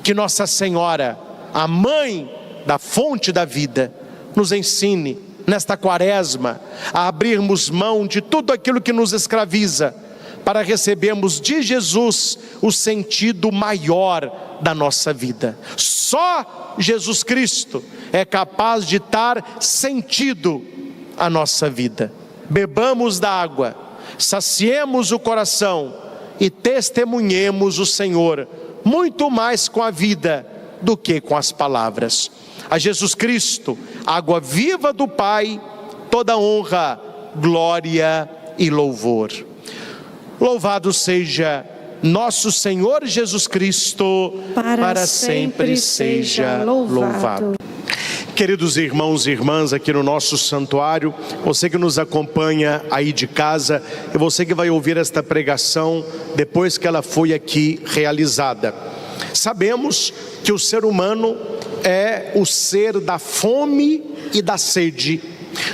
Que Nossa Senhora, a mãe da fonte da vida, nos ensine nesta quaresma a abrirmos mão de tudo aquilo que nos escraviza, para recebermos de Jesus o sentido maior da nossa vida. Só Jesus Cristo é capaz de dar sentido à nossa vida. Bebamos da água, saciemos o coração e testemunhemos o Senhor, muito mais com a vida do que com as palavras. A Jesus Cristo, água viva do Pai, toda honra, glória e louvor. Louvado seja nosso Senhor Jesus Cristo, para sempre seja louvado. Queridos irmãos e irmãs aqui no nosso santuário, você que nos acompanha aí de casa, e você que vai ouvir esta pregação depois que ela foi aqui realizada. Sabemos que o ser humano é o ser da fome e da sede.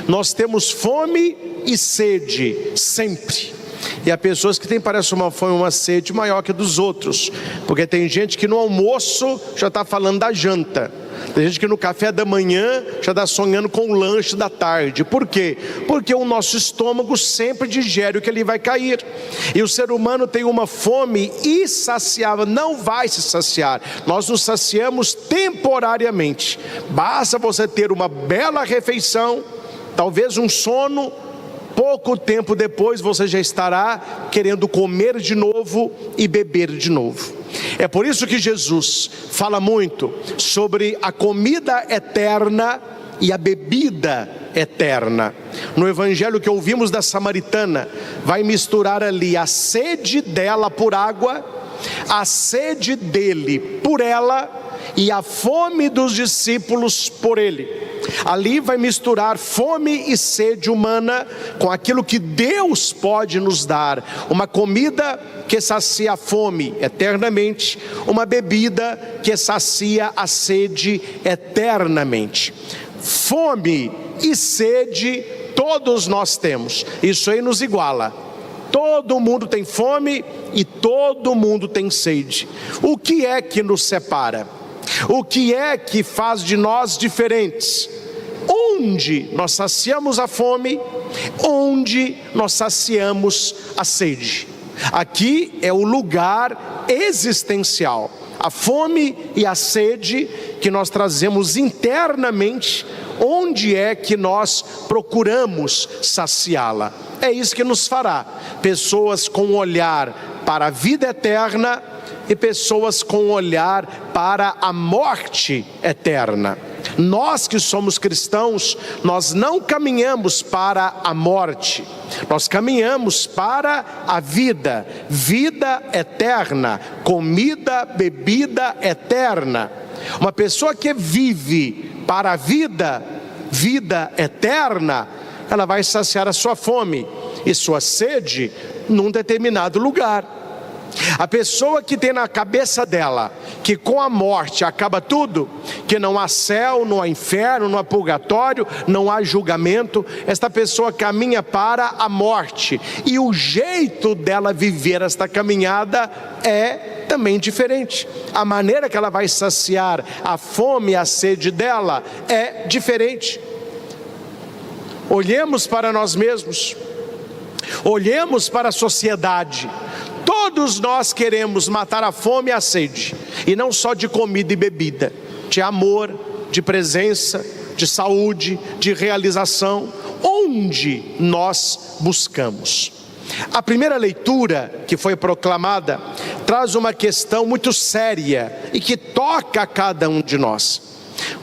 Nós temos fome e sede sempre. E há pessoas que têm, parece, uma fome e uma sede maior que a dos outros, porque tem gente que no almoço já está falando da janta, tem gente que no café da manhã já está sonhando com o lanche da tarde. Por quê? Porque o nosso estômago sempre digere o que ele vai cair, e o ser humano tem uma fome insaciável, não vai se saciar. Nós nos saciamos temporariamente, basta você ter uma bela refeição, talvez um sono, pouco tempo depois você já estará querendo comer de novo e beber de novo. É por isso que Jesus fala muito sobre a comida eterna e a bebida eterna. No evangelho que ouvimos da samaritana, vai misturar ali a sede dela por água, a sede dele por ela e a fome dos discípulos por ele. Ali vai misturar fome e sede humana com aquilo que Deus pode nos dar, uma comida que sacia a fome eternamente, uma bebida que sacia a sede eternamente. Fome e sede todos nós temos, isso aí nos iguala. Todo mundo tem fome e todo mundo tem sede. O que é que nos separa? O que é que faz de nós diferentes? Onde nós saciamos a fome, onde nós saciamos a sede. Aqui é o lugar existencial, a fome e a sede que nós trazemos internamente, onde é que nós procuramos saciá-la. É isso que nos fará pessoas com um olhar para a vida eterna e pessoas com um olhar para a morte eterna. Nós que somos cristãos, nós não caminhamos para a morte, nós caminhamos para a vida, vida eterna, comida, bebida eterna. Uma pessoa que vive para a vida, vida eterna, ela vai saciar a sua fome e sua sede num determinado lugar. A pessoa que tem na cabeça dela que com a morte acaba tudo, que não há céu, não há inferno, não há purgatório, não há julgamento, esta pessoa caminha para a morte, e o jeito dela viver esta caminhada é também diferente. A maneira que ela vai saciar a fome e a sede dela é diferente. Olhemos para nós mesmos, olhemos para a sociedade. Todos nós queremos matar a fome e a sede, e não só de comida e bebida, de amor, de presença, de saúde, de realização, onde nós buscamos. A primeira leitura que foi proclamada traz uma questão muito séria e que toca a cada um de nós.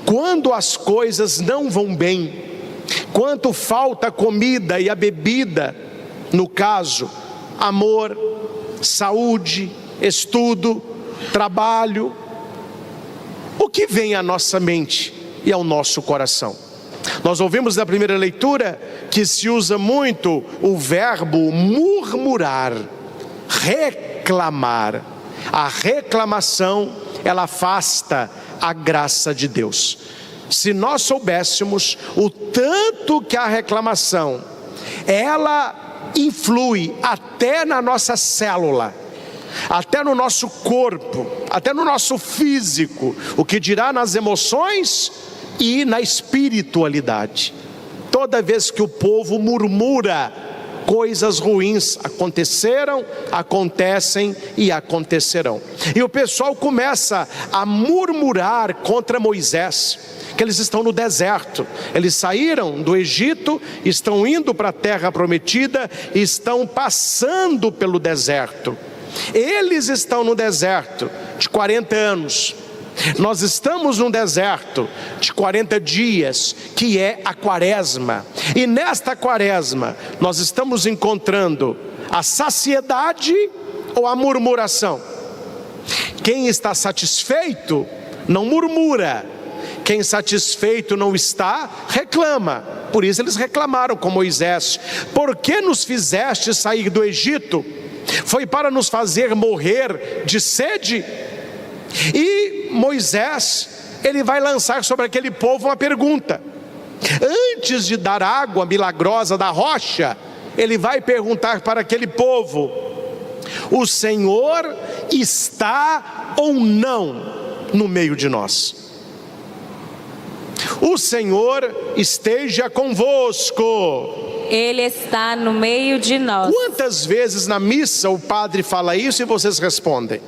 Quando as coisas não vão bem, quando falta a comida e a bebida, no caso, amor, saúde, estudo, trabalho, o que vem à nossa mente e ao nosso coração? Nós ouvimos na primeira leitura que se usa muito o verbo murmurar, reclamar. A reclamação, ela afasta a graça de Deus. Se nós soubéssemos o tanto que a reclamação, ela influi até na nossa célula, até no nosso corpo, até no nosso físico, o que dirá nas emoções e na espiritualidade. Toda vez que o povo murmura, coisas ruins aconteceram, acontecem e acontecerão. E o pessoal começa a murmurar contra Moisés, que eles estão no deserto. Eles saíram do Egito, estão indo para a terra prometida, estão passando pelo deserto. Eles estão no deserto de 40 anos. Nós estamos num deserto de 40 dias, que é a quaresma. E nesta quaresma, nós estamos encontrando a saciedade ou a murmuração. Quem está satisfeito, não murmura. Quem satisfeito não está, reclama. Por isso eles reclamaram com Moisés: por que nos fizeste sair do Egito? Foi para nos fazer morrer de sede? E Moisés, ele vai lançar sobre aquele povo uma pergunta. Antes de dar água milagrosa da rocha, ele vai perguntar para aquele povo: o Senhor está ou não no meio de nós? O Senhor esteja convosco. Ele está no meio de nós. Quantas vezes na missa o padre fala isso e vocês respondem?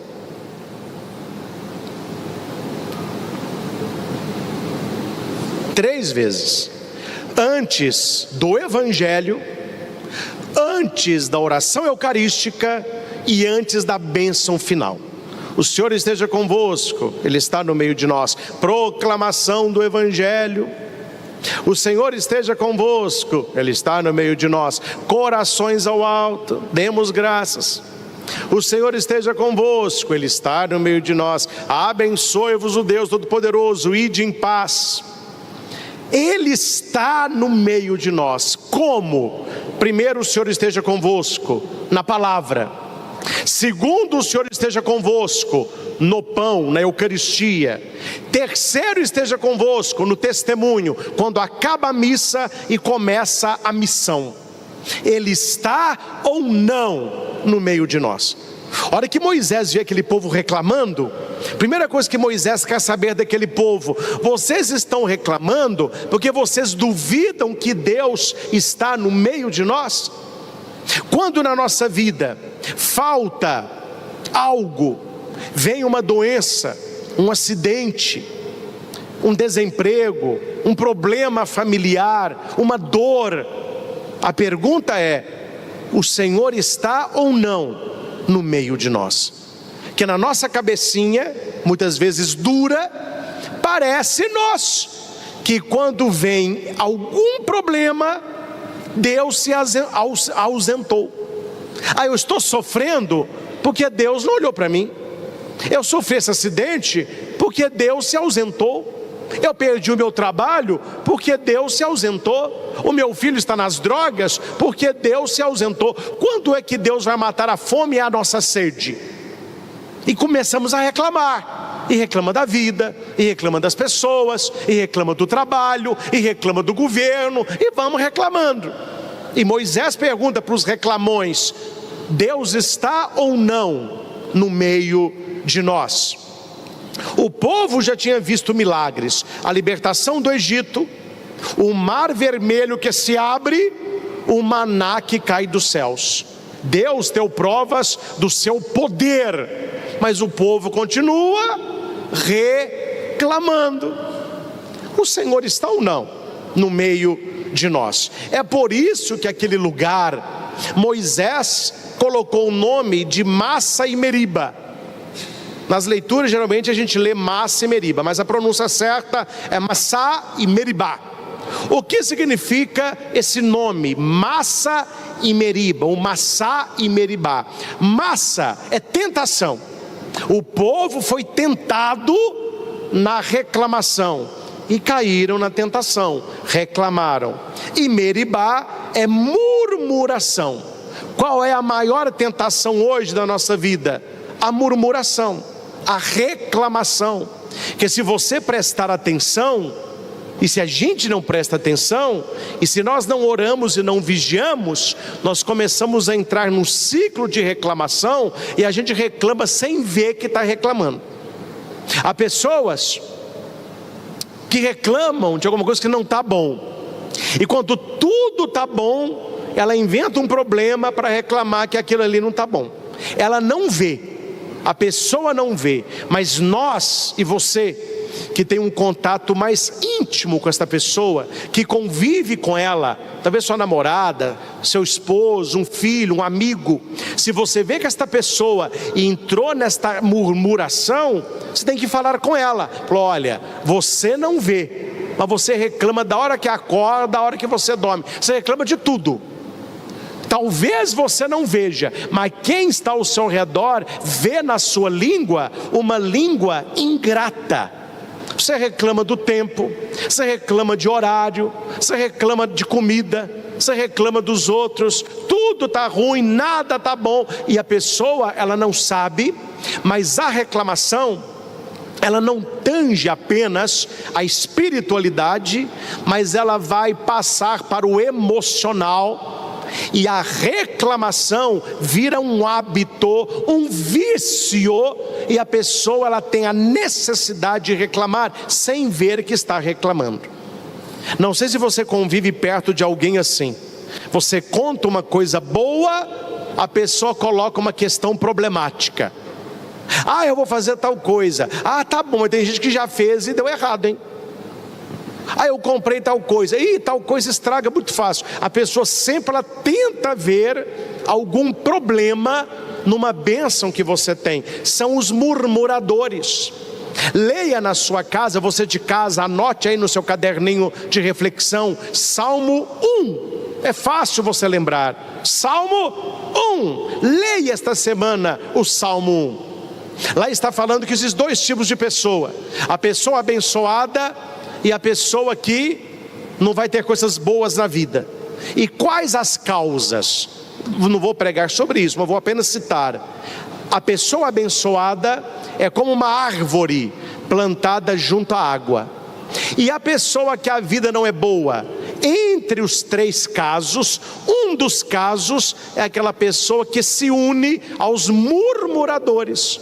Três vezes. Antes do evangelho, antes da oração eucarística e antes da bênção final. O Senhor esteja convosco, Ele está no meio de nós. Proclamação do evangelho. O Senhor esteja convosco, Ele está no meio de nós. Corações ao alto, demos graças. O Senhor esteja convosco, Ele está no meio de nós. Abençoe-vos o Deus Todo-Poderoso, ide em paz. Ele está no meio de nós. Como? Primeiro, o Senhor esteja convosco na palavra. Segundo, o Senhor esteja convosco no pão, na Eucaristia. Terceiro, esteja convosco no testemunho, quando acaba a missa e começa a missão. Ele está ou não no meio de nós? A hora que Moisés vê aquele povo reclamando, primeira coisa que Moisés quer saber daquele povo: vocês estão reclamando porque vocês duvidam que Deus está no meio de nós? Quando na nossa vida falta algo, vem uma doença, um acidente, um desemprego, um problema familiar, uma dor, a pergunta é: o Senhor está ou não no meio de nós? Que na nossa cabecinha, muitas vezes dura, parece-nos que quando vem algum problema, Deus se ausentou. Eu estou sofrendo porque Deus não olhou para mim. Eu sofri esse acidente porque Deus se ausentou. Eu perdi o meu trabalho porque Deus se ausentou. O meu filho está nas drogas porque Deus se ausentou. Quando é que Deus vai matar a fome e a nossa sede? E começamos a reclamar. E reclama da vida, e reclama das pessoas, e reclama do trabalho, e reclama do governo, e vamos reclamando. E Moisés pergunta para os reclamões: Deus está ou não no meio de nós? O povo já tinha visto milagres: a libertação do Egito, o mar vermelho que se abre, o maná que cai dos céus. Deus deu provas do seu poder, mas o povo continua reclamando. O Senhor está ou não no meio de nós? É por isso que aquele lugar, Moisés colocou o nome de Massa e Meriba. Nas leituras geralmente a gente lê Massa e Meriba, mas a pronúncia certa é Massá e Meribá. O que significa esse nome, Massa e Meriba, ou Massá e Meribá? Massa é tentação. O povo foi tentado na reclamação. e caíram na tentação, reclamaram. E Meribá é murmuração. Qual é a maior tentação hoje da nossa vida? A murmuração, a reclamação. Que se você prestar atenção, e se a gente não presta atenção, e se nós não oramos e não vigiamos, nós começamos a entrar num ciclo de reclamação, e a gente reclama sem ver que está reclamando. Há pessoas que reclamam de alguma coisa que não está bom, e quando tudo está bom, ela inventa um problema para reclamar que aquilo ali não está bom. Ela não vê, a pessoa não vê, mas nós e você, que tem um contato mais íntimo com esta pessoa, que convive com ela, talvez sua namorada, seu esposo, um filho, um amigo, se você vê que esta pessoa entrou nesta murmuração, você tem que falar com ela. Falou: olha, você não vê, mas você reclama da hora que acorda, da hora que você dorme, você reclama de tudo. Talvez você não veja, mas quem está ao seu redor vê na sua língua uma língua ingrata. Você reclama do tempo, você reclama de horário, você reclama de comida, você reclama dos outros, tudo está ruim, nada está bom, e a pessoa, ela não sabe, mas a reclamação, ela não tange apenas a espiritualidade, mas ela vai passar para o emocional, e a reclamação vira um hábito, um vício, e a pessoa, ela tem a necessidade de reclamar sem ver que está reclamando. Não sei se você convive perto de alguém assim. Você conta uma coisa boa, a pessoa coloca uma questão problemática. Ah, eu vou fazer tal coisa. Ah, tá bom, mas tem gente que já fez e deu errado, hein? Ah, eu comprei tal coisa. Ih, tal coisa estraga muito fácil. A pessoa sempre, ela tenta ver algum problema numa bênção que você tem. São os murmuradores. Leia na sua casa, você de casa, anote aí no seu caderninho de reflexão, Salmo 1. É fácil você lembrar. Salmo 1. Leia esta semana o Salmo 1. Lá está falando que existem dois tipos de pessoa: a pessoa abençoada e a pessoa que não vai ter coisas boas na vida. E quais as causas? Não vou pregar sobre isso, mas vou apenas citar. A pessoa abençoada é como uma árvore plantada junto à água. E a pessoa que a vida não é boa, entre os três casos, um dos casos é aquela pessoa que se une aos murmuradores.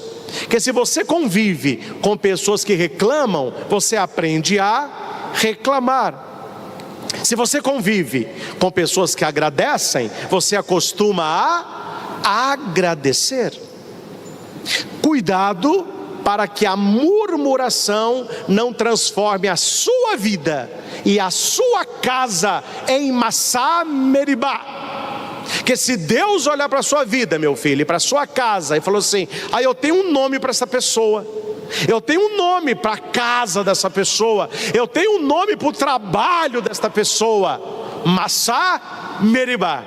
Que se você convive com pessoas que reclamam, você aprende a reclamar. Se você convive com pessoas que agradecem, você acostuma a agradecer. Cuidado para que a murmuração não transforme a sua vida e a sua casa em Massá Meribá. Que se Deus olhar para a sua vida, meu filho, e para a sua casa, e falou assim: ah, eu tenho um nome para essa pessoa, eu tenho um nome para a casa dessa pessoa, eu tenho um nome para o trabalho desta pessoa, Massá Meribá.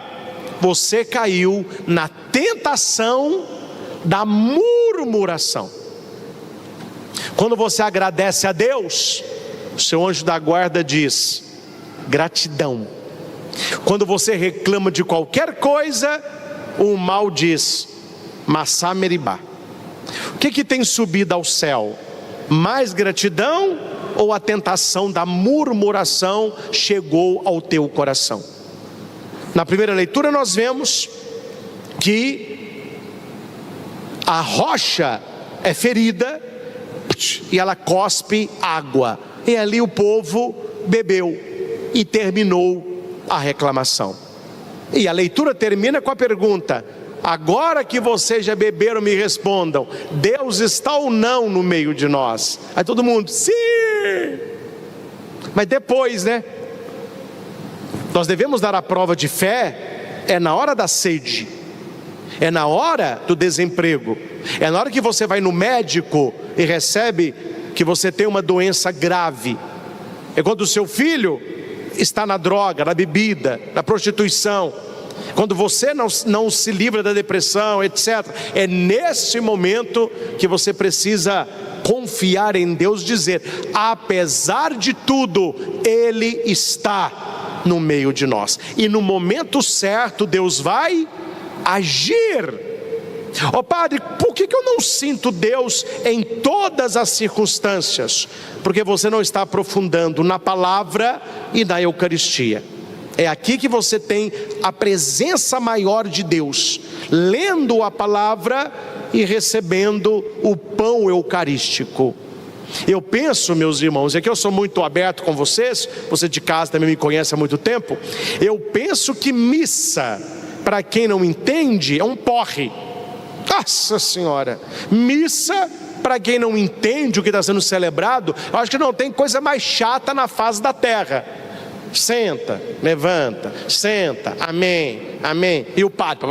Você caiu na tentação da murmuração. Quando você agradece a Deus, o seu anjo da guarda diz: gratidão. Quando você reclama de qualquer coisa, o mal diz: Massá Meribá. O que tem subido ao céu? Mais gratidão ou a tentação da murmuração chegou ao teu coração? Na primeira leitura nós vemos que a rocha é ferida e ela cospe água, e ali o povo bebeu e terminou a reclamação. E a leitura termina com a pergunta: agora que vocês já beberam, me respondam, Deus está ou não no meio de nós? Aí todo mundo: sim. Mas depois, né? Nós devemos dar a prova de fé na hora da sede, é na hora do desemprego, é na hora que você vai no médico e recebe que você tem uma doença grave, é quando o seu filho está na droga, na bebida, na prostituição, quando você não se livra da depressão, etc. É nesse momento que você precisa confiar em Deus, dizer: apesar de tudo, Ele está no meio de nós, e no momento certo Deus vai agir. Padre, por que eu não sinto Deus em todas as circunstâncias? Porque você não está aprofundando na palavra e na Eucaristia. É aqui que você tem a presença maior de Deus, lendo a palavra e recebendo o pão eucarístico. Eu penso, meus irmãos, é que eu sou muito aberto com vocês, você de casa também me conhece há muito tempo. Eu penso que missa, para quem não entende, é um porre. Nossa Senhora, missa, para quem não entende o que está sendo celebrado, eu acho que não tem coisa mais chata na face da terra. Senta, levanta, senta, amém, amém. E o padre,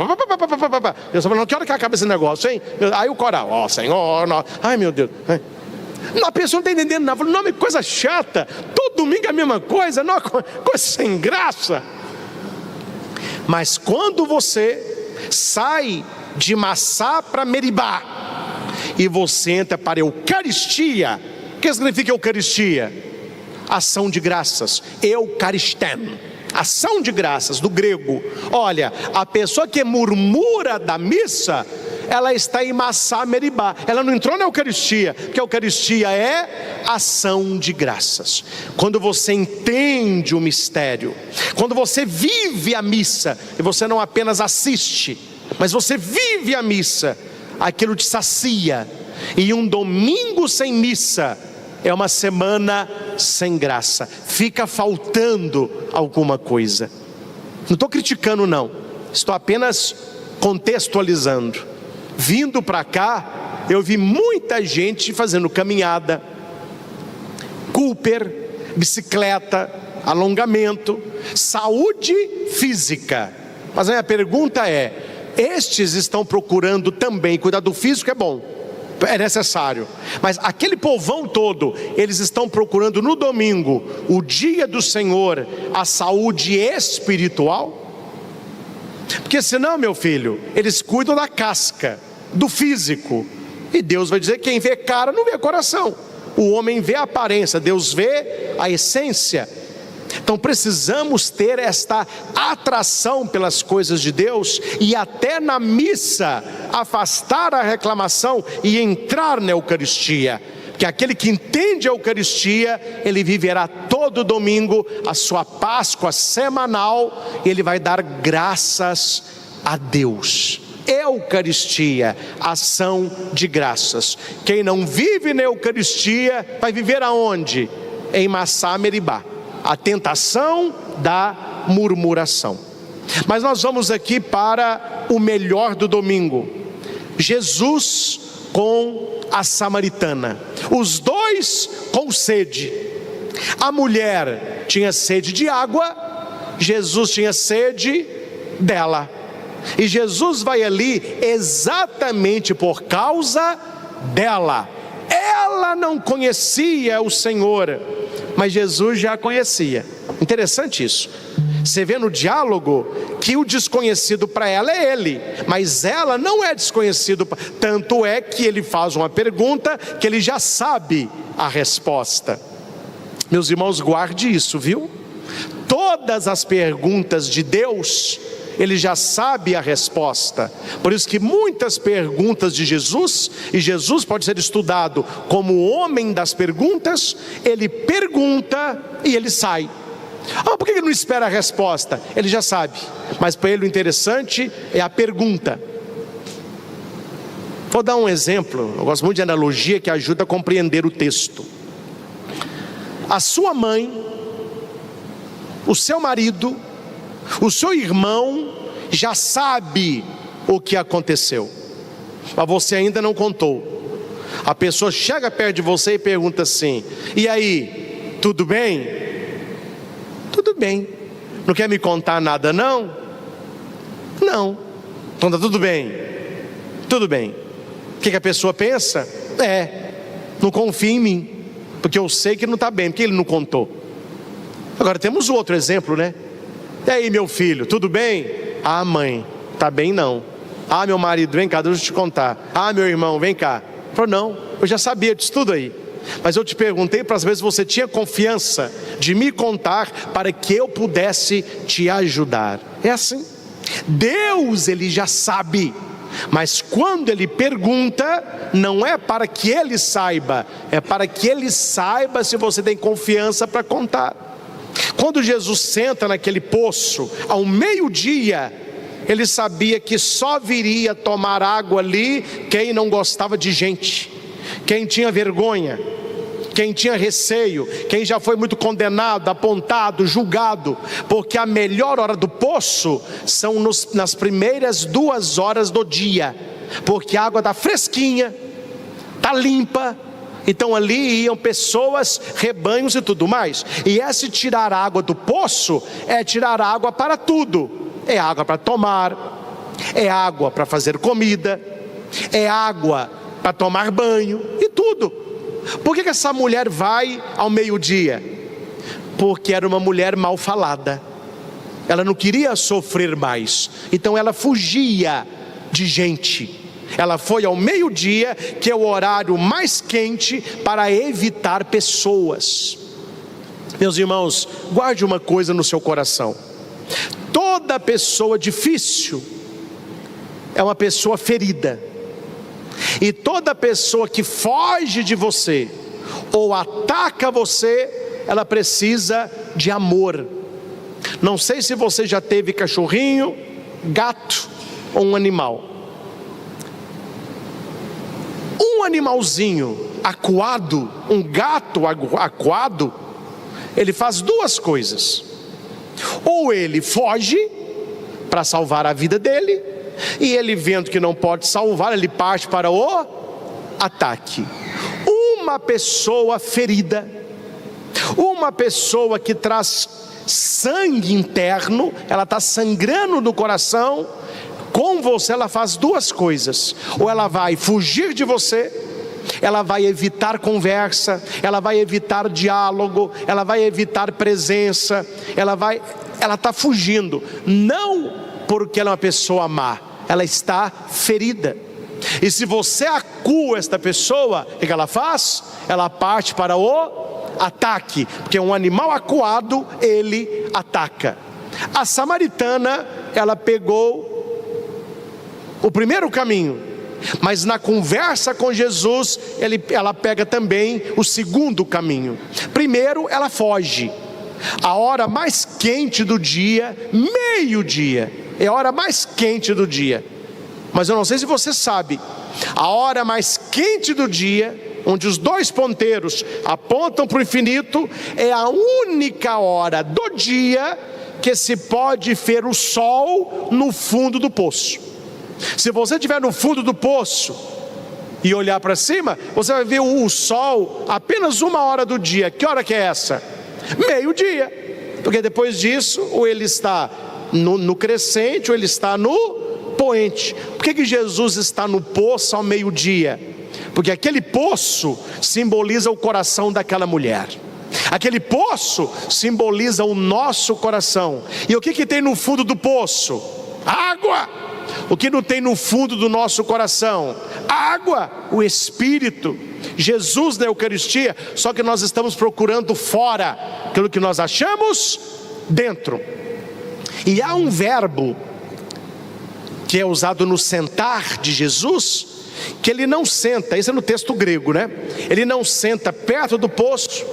eu só falo, que hora que acaba esse negócio, hein? Aí o coral, ó Senhor, ai meu Deus. A pessoa não está entendendo nada, falo, nome, coisa chata, todo domingo é a mesma coisa, não, coisa sem graça. Mas quando você sai de Massá para Meribá e você entra para a Eucaristia, o que significa Eucaristia? Ação de graças, Eucaristem, ação de graças, do grego. Olha, a pessoa que murmura da missa, ela está em Massá Meribá, ela não entrou na Eucaristia, porque a Eucaristia é ação de graças. Quando você entende o mistério, quando você vive a missa, e você não apenas assiste, mas você vive a missa, aquilo te sacia. E um domingo sem missa é uma semana sem graça, fica faltando alguma coisa. Não estou criticando não, estou apenas contextualizando. Vindo para cá, eu vi muita gente fazendo caminhada, Cooper, bicicleta, alongamento, saúde física. Mas a minha pergunta é: estes estão procurando também cuidar do físico? É bom, é necessário, mas aquele povão todo, eles estão procurando no domingo, o dia do Senhor, a saúde espiritual? Porque senão, meu filho, eles cuidam da casca, do físico, e Deus vai dizer: quem vê cara não vê coração. O homem vê a aparência, Deus vê a essência. Então precisamos ter esta atração pelas coisas de Deus, e até na missa afastar a reclamação e entrar na Eucaristia, que aquele que entende a Eucaristia, ele viverá todo domingo a sua Páscoa semanal, e ele vai dar graças a Deus. Eucaristia, ação de graças. Quem não vive na Eucaristia vai viver aonde? Em Massá Meribá, a tentação da murmuração. Mas nós vamos aqui para o melhor do domingo: Jesus com a samaritana, os dois com sede. A mulher tinha sede de água, Jesus tinha sede dela. E Jesus vai ali exatamente por causa dela. Ela não conhecia o Senhor, mas Jesus já conhecia. Interessante isso. Você vê no diálogo que o desconhecido para ela é ele, mas ela não é desconhecido. Tanto é que ele faz uma pergunta que ele já sabe a resposta. Meus irmãos, guarde isso, viu? Todas as perguntas de Deus, ele já sabe a resposta. Por isso que muitas perguntas de Jesus, e Jesus pode ser estudado como o homem das perguntas, ele pergunta e ele sai. Por que ele não espera a resposta? Ele já sabe, mas para ele o interessante é a pergunta. Vou dar um exemplo, eu gosto muito de analogia que ajuda a compreender o texto. A sua mãe, o seu marido, o seu irmão já sabe o que aconteceu, mas você ainda não contou. A pessoa chega perto de você e pergunta assim: e aí, tudo bem? Tudo bem. Não quer me contar nada não? Não. Então tá tudo bem. Tudo bem. O que a pessoa pensa? Não confia em mim, porque eu sei que não está bem, porque ele não contou. Agora temos outro exemplo, né? E aí, meu filho, tudo bem? Mãe, tá bem não. Meu marido, vem cá, deixa eu te contar. Meu irmão, vem cá. Falou, não, eu já sabia disso tudo aí. Mas eu te perguntei para às vezes você tinha confiança de me contar para que eu pudesse te ajudar. É assim. Deus, Ele já sabe. Mas quando Ele pergunta, não é para que Ele saiba, é para que Ele saiba se você tem confiança para contar. Quando Jesus senta naquele poço, ao meio-dia, Ele sabia que só viria tomar água ali quem não gostava de gente, quem tinha vergonha, quem tinha receio, quem já foi muito condenado, apontado, julgado, porque a melhor hora do poço são nas primeiras 2 horas do dia, porque a água está fresquinha, está limpa. Então ali iam pessoas, rebanhos e tudo mais. E esse tirar água do poço é tirar água para tudo. É água para tomar, é água para fazer comida, é água para tomar banho e tudo. Por que essa mulher vai ao meio-dia? Porque era uma mulher mal falada. Ela não queria sofrer mais, então ela fugia de gente. Ela foi ao meio-dia, que é o horário mais quente, para evitar pessoas. Meus irmãos, guarde uma coisa no seu coração: toda pessoa difícil é uma pessoa ferida. E toda pessoa que foge de você ou ataca você, ela precisa de amor. Não sei se você já teve cachorrinho, gato ou um animal. Um animalzinho acuado, um gato acuado, ele faz 2 coisas: ou ele foge para salvar a vida dele, e ele vendo que não pode salvar, ele parte para o ataque. Uma pessoa ferida, uma pessoa que traz sangue interno, ela está sangrando no coração, com você ela faz 2 coisas: ou ela vai fugir de você, ela vai evitar conversa, ela vai evitar diálogo, ela vai evitar presença, ela está fugindo, não porque ela é uma pessoa má, ela está ferida. E se você acua esta pessoa, o que ela faz? Ela parte para o ataque, porque um animal acuado, ele ataca. A samaritana, ela pegou o primeiro caminho, mas na conversa com Jesus, ela pega também o segundo caminho. Primeiro, ela foge. A hora mais quente do dia, meio-dia, é a hora mais quente do dia. Mas eu não sei se você sabe, a hora mais quente do dia, onde os 2 ponteiros apontam para o infinito, é a única hora do dia que se pode ver o sol no fundo do poço. Se você estiver no fundo do poço e olhar para cima, você vai ver o sol apenas 1 hora do dia. Que hora que é essa? Meio-dia. Porque depois disso, ou ele está no crescente, ou ele está no poente. Por que Jesus está no poço ao meio-dia? Porque aquele poço simboliza o coração daquela mulher. Aquele poço simboliza o nosso coração. E o que tem no fundo do poço? Água. O que não tem no fundo do nosso coração? Água, o Espírito. Jesus na Eucaristia, só que nós estamos procurando fora aquilo que nós achamos dentro. E há um verbo que é usado no sentar de Jesus, que ele não senta, isso é no texto grego, né? Ele não senta perto do poço,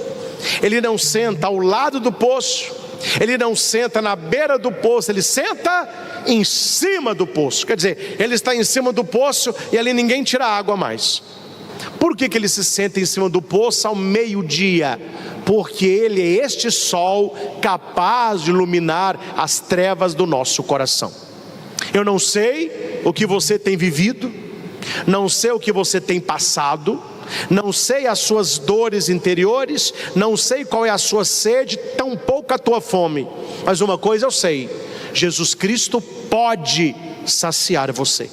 ele não senta ao lado do poço, ele não senta na beira do poço, ele senta em cima do poço. Quer dizer, ele está em cima do poço e ali ninguém tira água mais. Por que ele se senta em cima do poço ao meio-dia? Porque ele é este sol capaz de iluminar as trevas do nosso coração. Eu não sei o que você tem vivido, não sei o que você tem passado, não sei as suas dores interiores, não sei qual é a sua sede, tampouco a tua fome. Mas uma coisa eu sei: Jesus Cristo pode saciar você.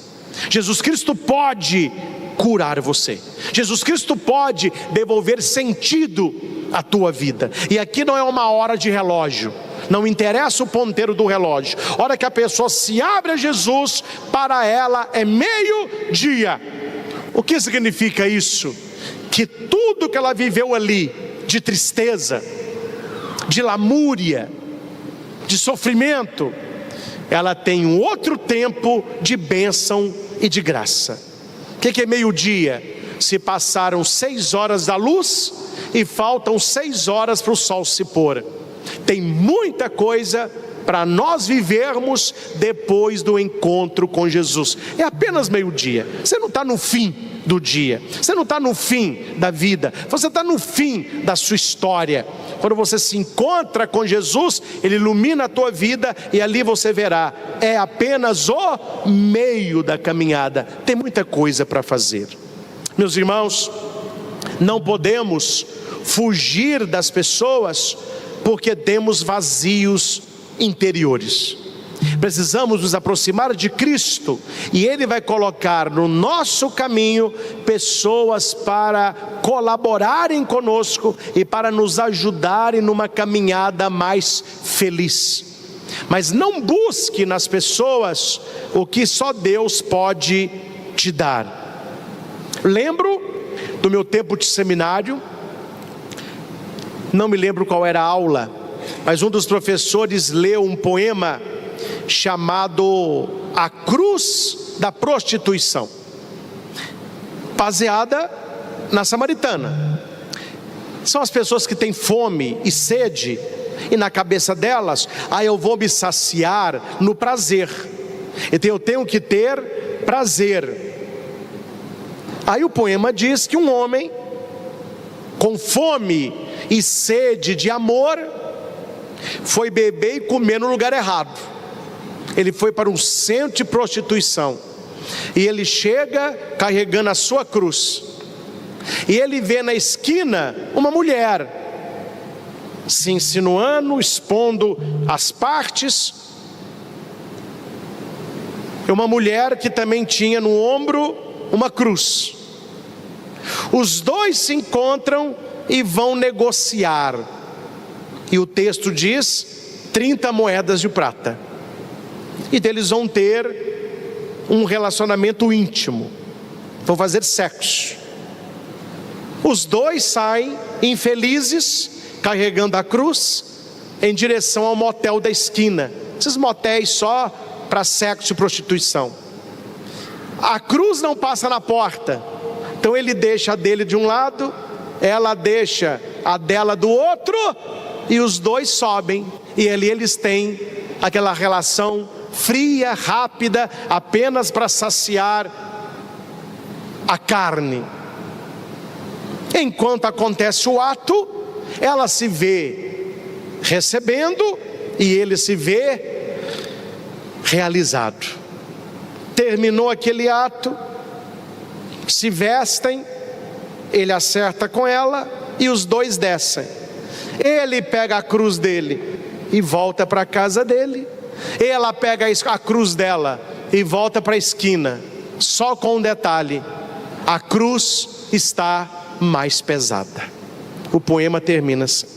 Jesus Cristo pode curar você. Jesus Cristo pode devolver sentido à tua vida. E aqui não é uma hora de relógio, não interessa o ponteiro do relógio. A hora que a pessoa se abre a Jesus, para ela é meio-dia. O que significa isso? Que tudo que ela viveu ali, de tristeza, de lamúria, de sofrimento, ela tem um outro tempo de bênção e de graça. O que é meio-dia? Se passaram 6 horas da luz e faltam 6 horas para o sol se pôr. Tem muita coisa para nós vivermos depois do encontro com Jesus. É apenas meio-dia. Você não está no fim do dia, você não está no fim da vida, você está no fim da sua história. Quando você se encontra com Jesus, Ele ilumina a tua vida e ali você verá, é apenas o meio da caminhada. Tem muita coisa para fazer. Meus irmãos, não podemos fugir das pessoas porque temos vazios interiores. Precisamos nos aproximar de Cristo e Ele vai colocar no nosso caminho pessoas para colaborarem conosco e para nos ajudarem numa caminhada mais feliz. Mas não busque nas pessoas o que só Deus pode te dar. Lembro do meu tempo de seminário, não me lembro qual era a aula, mas um dos professores leu um poema chamado A Cruz da Prostituição, baseada na Samaritana. São as pessoas que têm fome e sede, e na cabeça delas, eu vou me saciar no prazer, então eu tenho que ter prazer. Aí o poema diz que um homem com fome e sede de amor foi beber e comer no lugar errado. Ele foi para um centro de prostituição e ele chega carregando a sua cruz, e ele vê na esquina uma mulher se insinuando, expondo as partes. Uma mulher que também tinha no ombro uma cruz. Os dois se encontram e vão negociar, e o texto diz 30 moedas de prata. E eles vão ter um relacionamento íntimo, vão fazer sexo. Os dois saem infelizes, carregando a cruz, em direção ao motel da esquina. Esses motéis só para sexo e prostituição. A cruz não passa na porta, então ele deixa a dele de um lado, ela deixa a dela do outro, e os dois sobem, e ali eles têm aquela relação fria, rápida, apenas para saciar a carne. Enquanto acontece o ato, ela se vê recebendo e ele se vê realizado. Terminou aquele ato, se vestem, ele acerta com ela e os dois descem. Ele pega a cruz dele e volta para a casa dele. Ela pega a cruz dela e volta para a esquina, só com um detalhe: a cruz está mais pesada. O poema termina assim.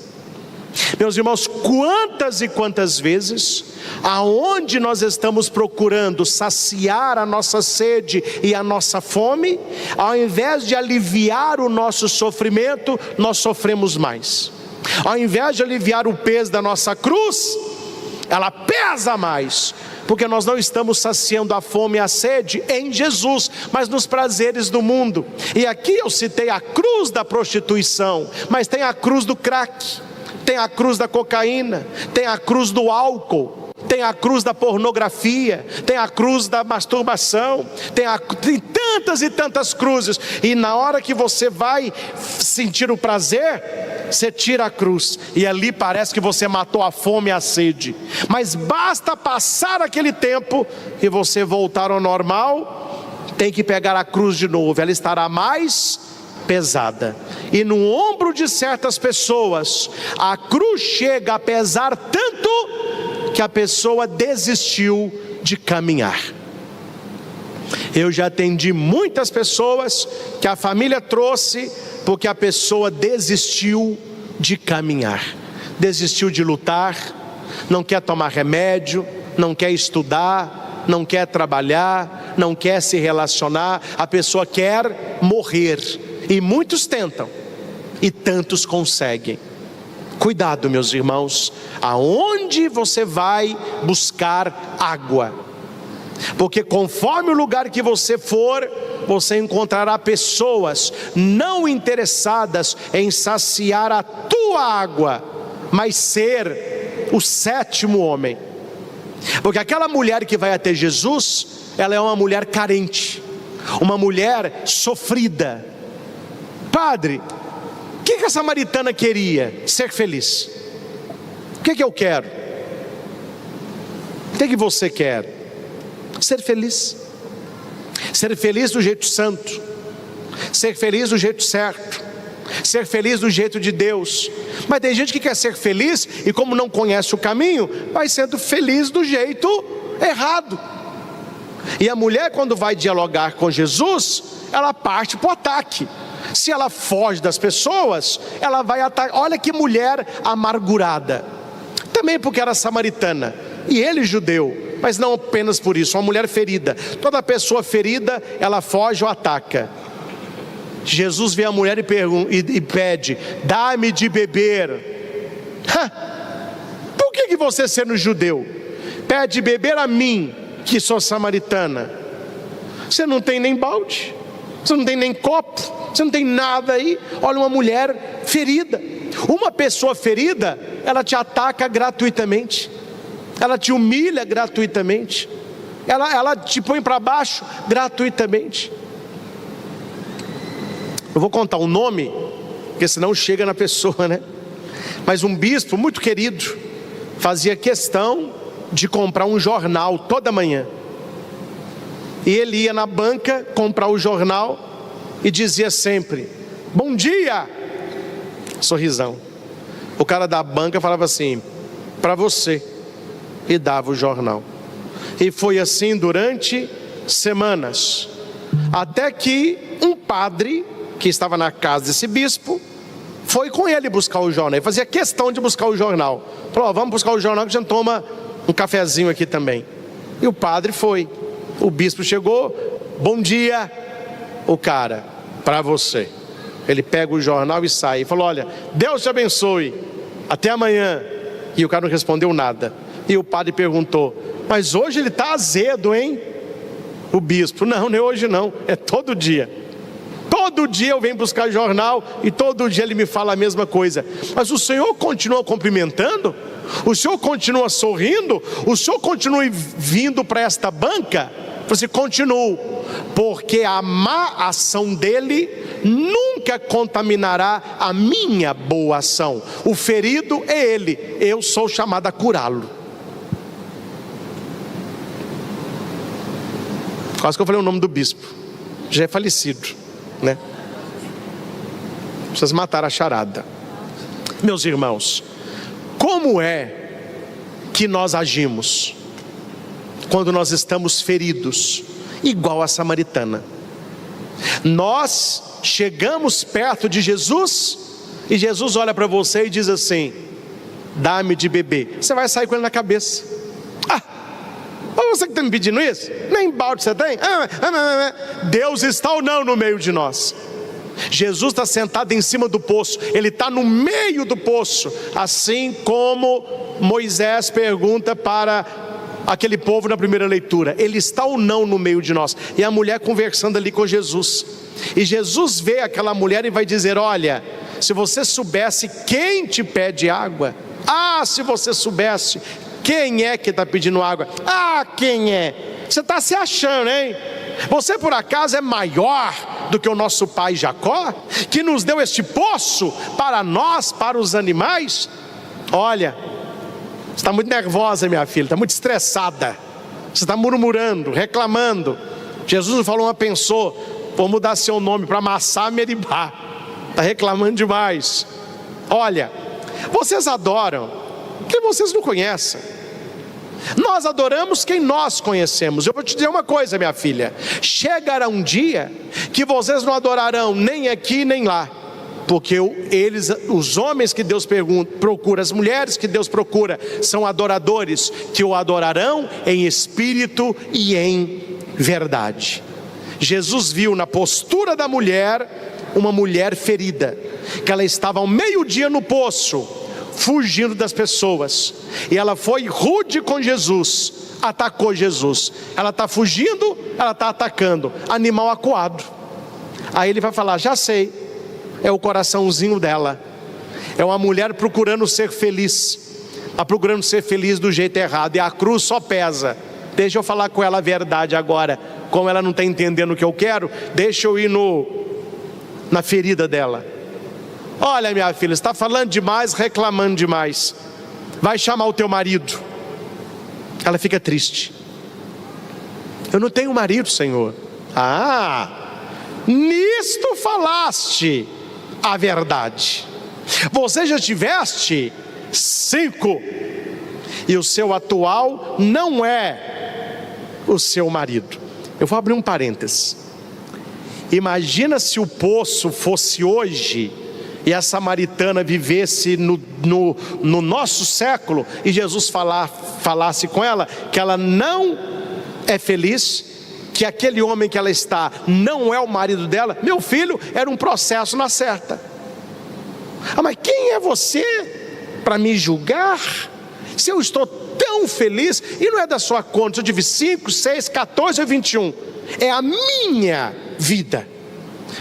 Meus irmãos, quantas e quantas vezes, aonde nós estamos procurando saciar a nossa sede e a nossa fome, ao invés de aliviar o nosso sofrimento, nós sofremos mais. Ao invés de aliviar o peso da nossa cruz, ela pesa mais, porque nós não estamos saciando a fome e a sede em Jesus, mas nos prazeres do mundo. E aqui eu citei a cruz da prostituição, mas tem a cruz do crack, tem a cruz da cocaína, tem a cruz do álcool, tem a cruz da pornografia, tem a cruz da masturbação, tem tantas e tantas cruzes. E na hora que você vai sentir o prazer, você tira a cruz, e ali parece que você matou a fome e a sede. Mas basta passar aquele tempo e você voltar ao normal, tem que pegar a cruz de novo, ela estará mais pesada. E no ombro de certas pessoas, a cruz chega a pesar tanto que a pessoa desistiu de caminhar. Eu já atendi muitas pessoas que a família trouxe porque a pessoa desistiu de caminhar, desistiu de lutar, não quer tomar remédio, não quer estudar, não quer trabalhar, não quer se relacionar, a pessoa quer morrer. E muitos tentam, e tantos conseguem. Cuidado, meus irmãos, aonde você vai buscar água, porque conforme o lugar que você for, você encontrará pessoas não interessadas em saciar a tua água, mas ser o sétimo homem. Porque aquela mulher que vai até Jesus, ela é uma mulher carente, uma mulher sofrida. Padre, o que a samaritana queria? Ser feliz. O que eu quero? O que você quer? Ser feliz. Ser feliz do jeito santo, ser feliz do jeito certo, ser feliz do jeito de Deus. Mas tem gente que quer ser feliz e, como não conhece o caminho, vai sendo feliz do jeito errado. E a mulher, quando vai dialogar com Jesus, ela parte para o ataque. Se ela foge das pessoas, ela vai atacar. Olha que mulher amargurada. Também porque era samaritana e ele judeu. Mas não apenas por isso, uma mulher ferida. Toda pessoa ferida, ela foge ou ataca. Jesus vê a mulher e pede: dá-me de beber. Por que você, sendo judeu, pede beber a mim, que sou samaritana? Você não tem nem balde, você não tem nem copo, você não tem nada aí. Olha, uma mulher ferida. Uma pessoa ferida, ela te ataca gratuitamente, ela te humilha gratuitamente, ela te põe para baixo gratuitamente. Eu vou contar um nome, porque senão chega na pessoa, né? Mas um bispo muito querido fazia questão de comprar um jornal toda manhã. E ele ia na banca comprar o jornal e dizia sempre: bom dia, sorrisão. O cara da banca falava assim: para você, e dava o jornal. E foi assim durante semanas, até que um padre que estava na casa desse bispo foi com ele buscar o jornal. Ele fazia questão de buscar o jornal. Falou: vamos buscar o jornal que a gente toma um cafezinho aqui também. E o padre foi. O bispo chegou: bom dia. O cara: para você. Ele pega o jornal e sai. E falou: olha, Deus te abençoe, até amanhã. E o cara não respondeu nada. E o padre perguntou: mas hoje ele está azedo, hein? O bispo: não, nem hoje não, é todo dia. Todo dia eu venho buscar jornal e todo dia ele me fala a mesma coisa. Mas o senhor continua cumprimentando? O senhor continua sorrindo? O senhor continua vindo para esta banca? Você continua, porque a má ação dele nunca contaminará a minha boa ação. O ferido é ele, eu sou chamado a curá-lo. Quase que eu falei o nome do bispo, já é falecido, né? Vocês mataram a charada. Meus irmãos, como é que nós agimos quando nós estamos feridos? Igual a samaritana. Nós chegamos perto de Jesus e Jesus olha para você e diz assim: dá-me de beber. Você vai sair com ele na cabeça. Você que está me pedindo isso? Nem balde você tem? Deus está ou não no meio de nós? Jesus está sentado em cima do poço, ele está no meio do poço, assim como Moisés pergunta para aquele povo na primeira leitura: ele está ou não no meio de nós? E a mulher conversando ali com Jesus, e Jesus vê aquela mulher e vai dizer: olha, se você soubesse quem te pede água, se você soubesse quem é que está pedindo água, quem é? Você está se achando, hein? Você por acaso é maior do que o nosso pai Jacó, que nos deu este poço para nós, para os animais? Olha, você está muito nervosa, minha filha, está muito estressada, você está murmurando, reclamando. Jesus não falou, mas pensou: vou mudar seu nome para Massá Meribá. Está reclamando demais. Olha, vocês adoram quem vocês não conhecem. Nós adoramos quem nós conhecemos. Eu vou te dizer uma coisa, minha filha: chegará um dia que vocês não adorarão nem aqui nem lá, porque os homens que Deus procura, as mulheres que Deus procura, são adoradores que o adorarão em espírito e em verdade. Jesus viu na postura da mulher uma mulher ferida, que ela estava ao meio-dia no poço, fugindo das pessoas, e ela foi rude com Jesus, atacou Jesus. Ela está fugindo, ela está atacando, animal acuado. Aí ele vai falar: já sei, é o coraçãozinho dela, é uma mulher procurando ser feliz, está procurando ser feliz do jeito errado, e a cruz só pesa. Deixa eu falar com ela a verdade agora. Como ela não está entendendo o que eu quero, deixa eu ir na ferida dela. Olha, minha filha, você está falando demais, reclamando demais, vai chamar o teu marido. Ela fica triste: eu não tenho marido, Senhor. Nisto falaste a verdade. Você já tiveste 5, e o seu atual não é o seu marido. Eu vou abrir um parênteses. Imagina se o poço fosse hoje, e a samaritana vivesse no nosso século, e Jesus falasse com ela que ela não é feliz, que aquele homem que ela está não é o marido dela. Meu filho, era um processo na certa. Mas quem é você para me julgar? Se eu estou tão feliz, e não é da sua conta, eu tive 5, 6, 14 ou 21, é a minha vida.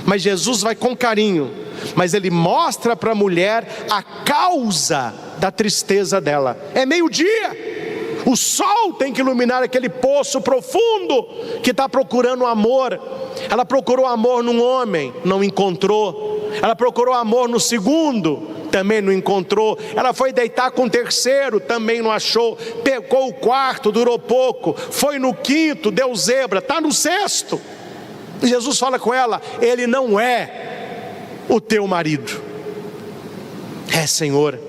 Mas Jesus vai com carinho, mas ele mostra para a mulher a causa da tristeza dela. É meio-dia, o sol tem que iluminar aquele poço profundo, que está procurando amor. Ela procurou amor num homem, não encontrou. Ela procurou amor no segundo, também não encontrou. Ela foi deitar com o terceiro, também não achou. Pegou o quarto, durou pouco. Foi no quinto, deu zebra. Está no sexto. Jesus fala com ela: ele não é o teu marido. Senhor,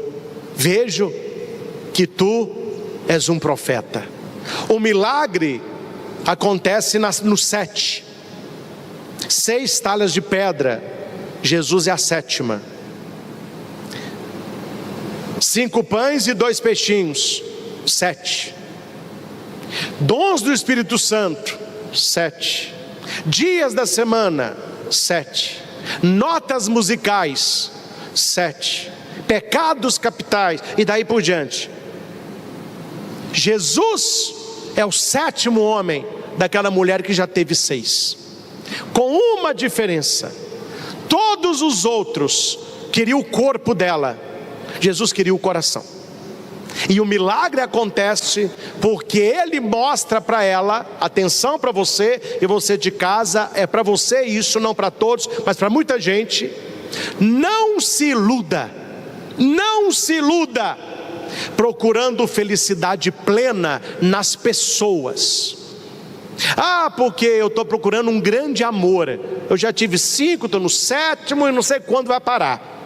vejo que tu és um profeta. O milagre acontece no 7. 6 talhas de pedra, Jesus é a 7ª. 5 pães e 2 peixinhos, 7. Dons do Espírito Santo, 7. Dias da semana, 7. Notas musicais, 7. Pecados capitais, e daí por diante. Jesus é o 7º homem daquela mulher que já teve 6, com uma diferença: todos os outros queriam o corpo dela, Jesus queria o coração. E o milagre acontece porque ele mostra para ela: atenção para você, e você de casa, é para você isso, não para todos, mas para muita gente. Não se iluda, não se iluda procurando felicidade plena nas pessoas. Porque eu estou procurando um grande amor, eu já tive 5, estou no 7º e não sei quando vai parar.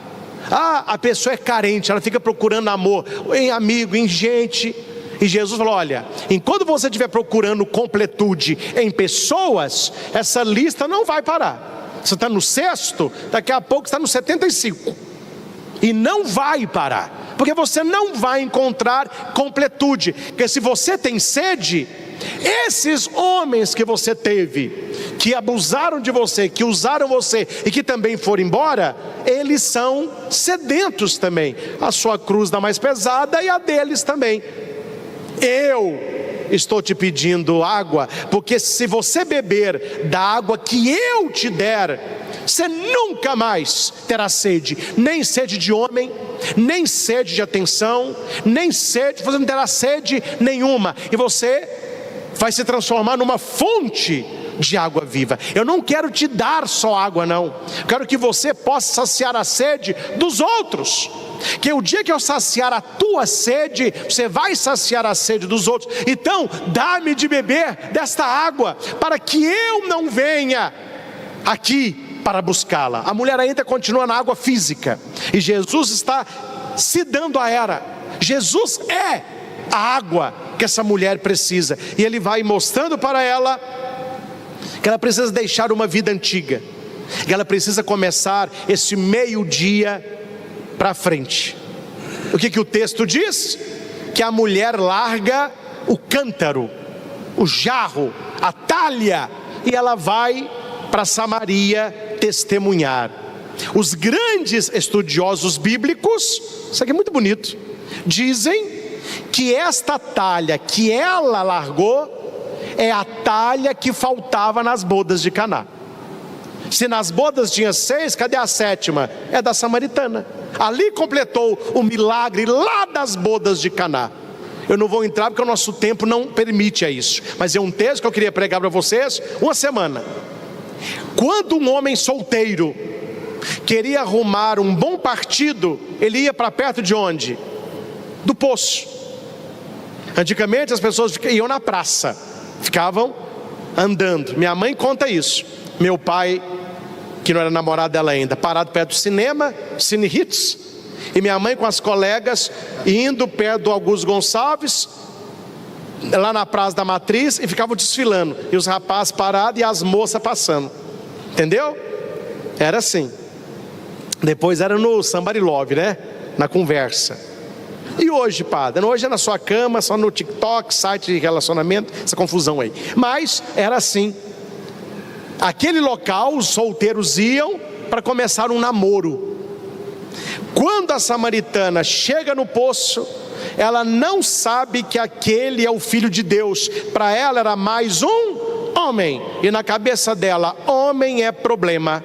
A pessoa é carente, ela fica procurando amor em amigo, em gente. E Jesus falou: olha, enquanto você estiver procurando completude em pessoas, essa lista não vai parar. Você está no 6º, daqui a pouco está no 75, e não vai parar, porque você não vai encontrar completude. Porque se você tem sede, esses homens que você teve, que abusaram de você, que usaram você e que também foram embora, eles são sedentos também. A sua cruz dá mais pesada, e a deles também. Eu estou te pedindo água, porque se você beber da água que eu te der, você nunca mais terá sede, nem sede de homem, nem sede de atenção, nem sede, você não terá sede nenhuma, e você vai se transformar numa fonte de água viva. Eu não quero te dar só água, não. Quero que você possa saciar a sede dos outros. Que o dia que eu saciar a tua sede, você vai saciar a sede dos outros. Então, dá-me de beber desta água, para que eu não venha aqui para buscá-la. A mulher ainda continua na água física, e Jesus está se dando a ela. Jesus é a água que essa mulher precisa, e ele vai mostrando para ela que ela precisa deixar uma vida antiga, que ela precisa começar esse meio-dia para frente. O que o texto diz? Que a mulher larga o cântaro, o jarro, atalha e ela vai para Samaria testemunhar. Os grandes estudiosos bíblicos, isso aqui é muito bonito, dizem que esta talha que ela largou é a talha que faltava nas bodas de Caná. Se nas bodas tinha 6, cadê a 7ª? É da samaritana. Ali completou o milagre lá das bodas de Caná. Eu não vou entrar porque o nosso tempo não permite isso, mas é um texto que eu queria pregar para vocês uma semana. Quando um homem solteiro queria arrumar um bom partido, ele ia para perto de onde? Do poço. Antigamente as pessoas iam na praça, ficavam andando. Minha mãe conta isso. Meu pai, que não era namorado dela ainda, parado perto do cinema, Cine Hits, e minha mãe com as colegas indo perto do Augusto Gonçalves, lá na Praça da Matriz, e ficavam desfilando, e os rapazes parados e as moças passando. Entendeu? Era assim. Depois era no Somebody Love, né? Na conversa. E hoje, padre? Hoje é na sua cama, só no TikTok, site de relacionamento, essa confusão aí. Mas era assim. Aquele local, os solteiros iam para começar um namoro. Quando a samaritana chega no poço, ela não sabe que aquele é o Filho de Deus. Para ela era mais um homem. E na cabeça dela, homem é problema,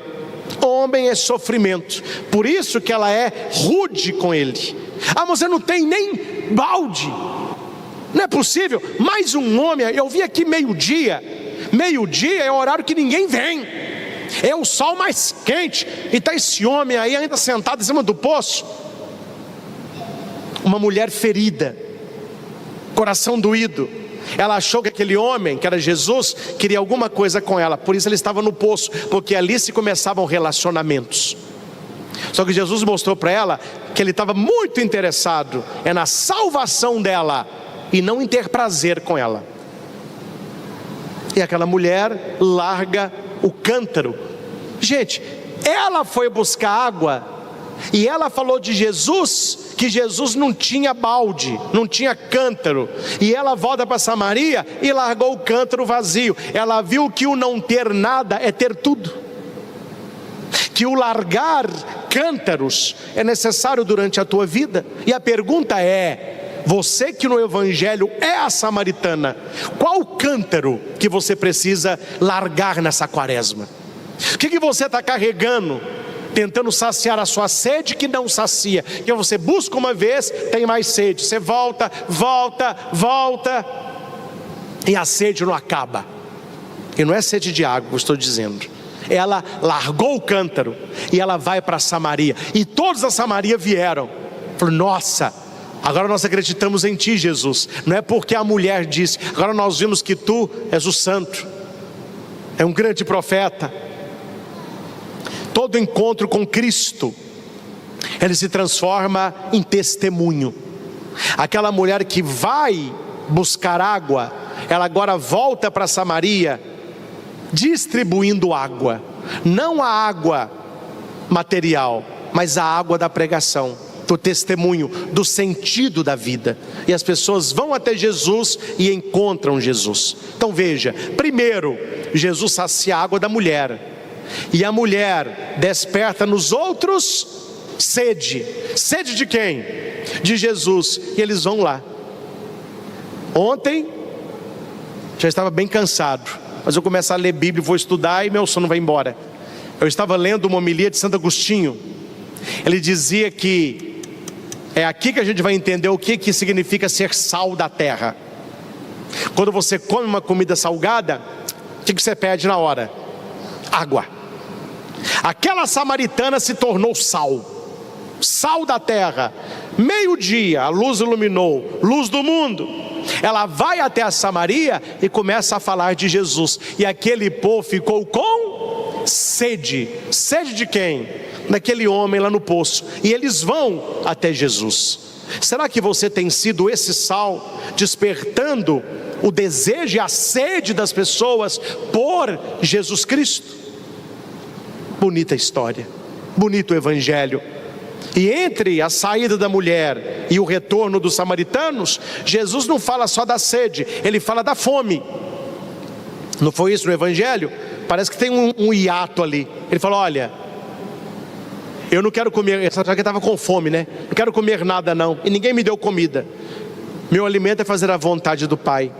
homem é sofrimento. Por isso que ela é rude com ele. Ah, você não tem nem balde. Não é possível. Mais um homem. Eu vi aqui meio-dia. Meio-dia é o horário que ninguém vem. É o sol mais quente. E está esse homem aí ainda sentado em cima do poço. Uma mulher ferida, coração doído. Ela achou que aquele homem, que era Jesus, queria alguma coisa com ela. Por isso ele estava no poço, porque ali se começavam relacionamentos. Só que Jesus mostrou para ela que ele estava muito interessado na salvação dela e não em ter prazer com ela. E aquela mulher larga o cântaro. Gente, ela foi buscar água e ela falou de Jesus, que Jesus não tinha balde, não tinha cântaro. E ela volta para Samaria e largou o cântaro vazio. Ela viu que o não ter nada é ter tudo, que o largar cântaros é necessário durante a tua vida. E a pergunta é: você que no Evangelho é a samaritana, qual cântaro que você precisa largar nessa quaresma? O que você está carregando, tentando saciar a sua sede que não sacia? Que você busca uma vez, tem mais sede, você volta, e a sede não acaba. E não é sede de água, eu estou dizendo. Ela largou o cântaro e ela vai para Samaria. E todos a Samaria vieram. Falaram: nossa, agora nós acreditamos em ti, Jesus. Não é porque a mulher disse, agora nós vimos que tu és o santo, é um grande profeta. Todo encontro com Cristo, ele se transforma em testemunho. Aquela mulher que vai buscar água, ela agora volta para Samaria distribuindo água. Não a água material, mas a água da pregação, do testemunho, do sentido da vida. E as pessoas vão até Jesus e encontram Jesus. Então veja, primeiro, Jesus sacia a água da mulher, e a mulher desperta nos outros sede. Sede de quem? De Jesus. E eles vão lá. Ontem já estava bem cansado, mas eu começo a ler Bíblia, vou estudar e meu sono vai embora. Eu estava lendo uma homilia de Santo Agostinho. Ele dizia que é aqui que a gente vai entender o que significa ser sal da terra. Quando você come uma comida salgada, o que você pede na hora? Água. Aquela samaritana se tornou sal da terra. Meio-dia, a luz iluminou, luz do mundo. Ela vai até a Samaria e começa a falar de Jesus. E aquele povo ficou com sede. Sede de quem? Daquele homem lá no poço. E eles vão até Jesus. Será que você tem sido esse sal, despertando o desejo e a sede das pessoas por Jesus Cristo? Bonita história, bonito evangelho. E entre a saída da mulher e o retorno dos samaritanos, Jesus não fala só da sede, ele fala da fome. Não foi isso no Evangelho? Parece que tem um hiato ali. Ele falou: olha, eu não quero comer, só que ele estava com fome, né? Não quero comer nada não, e ninguém me deu comida. Meu alimento é fazer a vontade do Pai.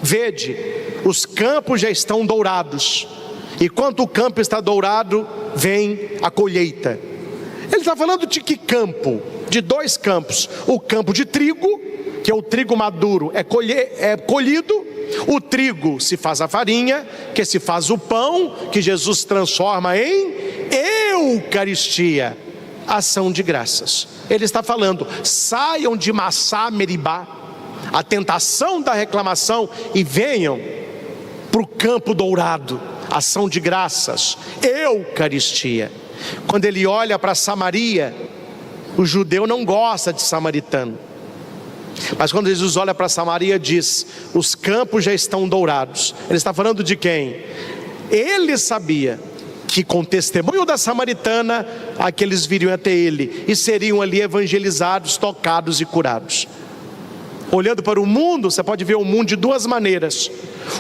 Vede, os campos já estão dourados, e quando o campo está dourado, vem a colheita. Ele está falando de que campo? De dois campos: o campo de trigo, que é o trigo maduro, é colhido. O trigo se faz a farinha, que se faz o pão, que Jesus transforma em Eucaristia, ação de graças. Ele está falando: saiam de Massá, Meribá, a tentação da reclamação, e venham para o campo dourado, ação de graças, Eucaristia. Quando ele olha para Samaria, o judeu não gosta de samaritano, mas quando Jesus olha para Samaria, diz: os campos já estão dourados. Ele está falando de quem? Ele sabia que com o testemunho da samaritana, aqueles viriam até ele e seriam ali evangelizados, tocados e curados. Olhando para o mundo, você pode ver o mundo de duas maneiras: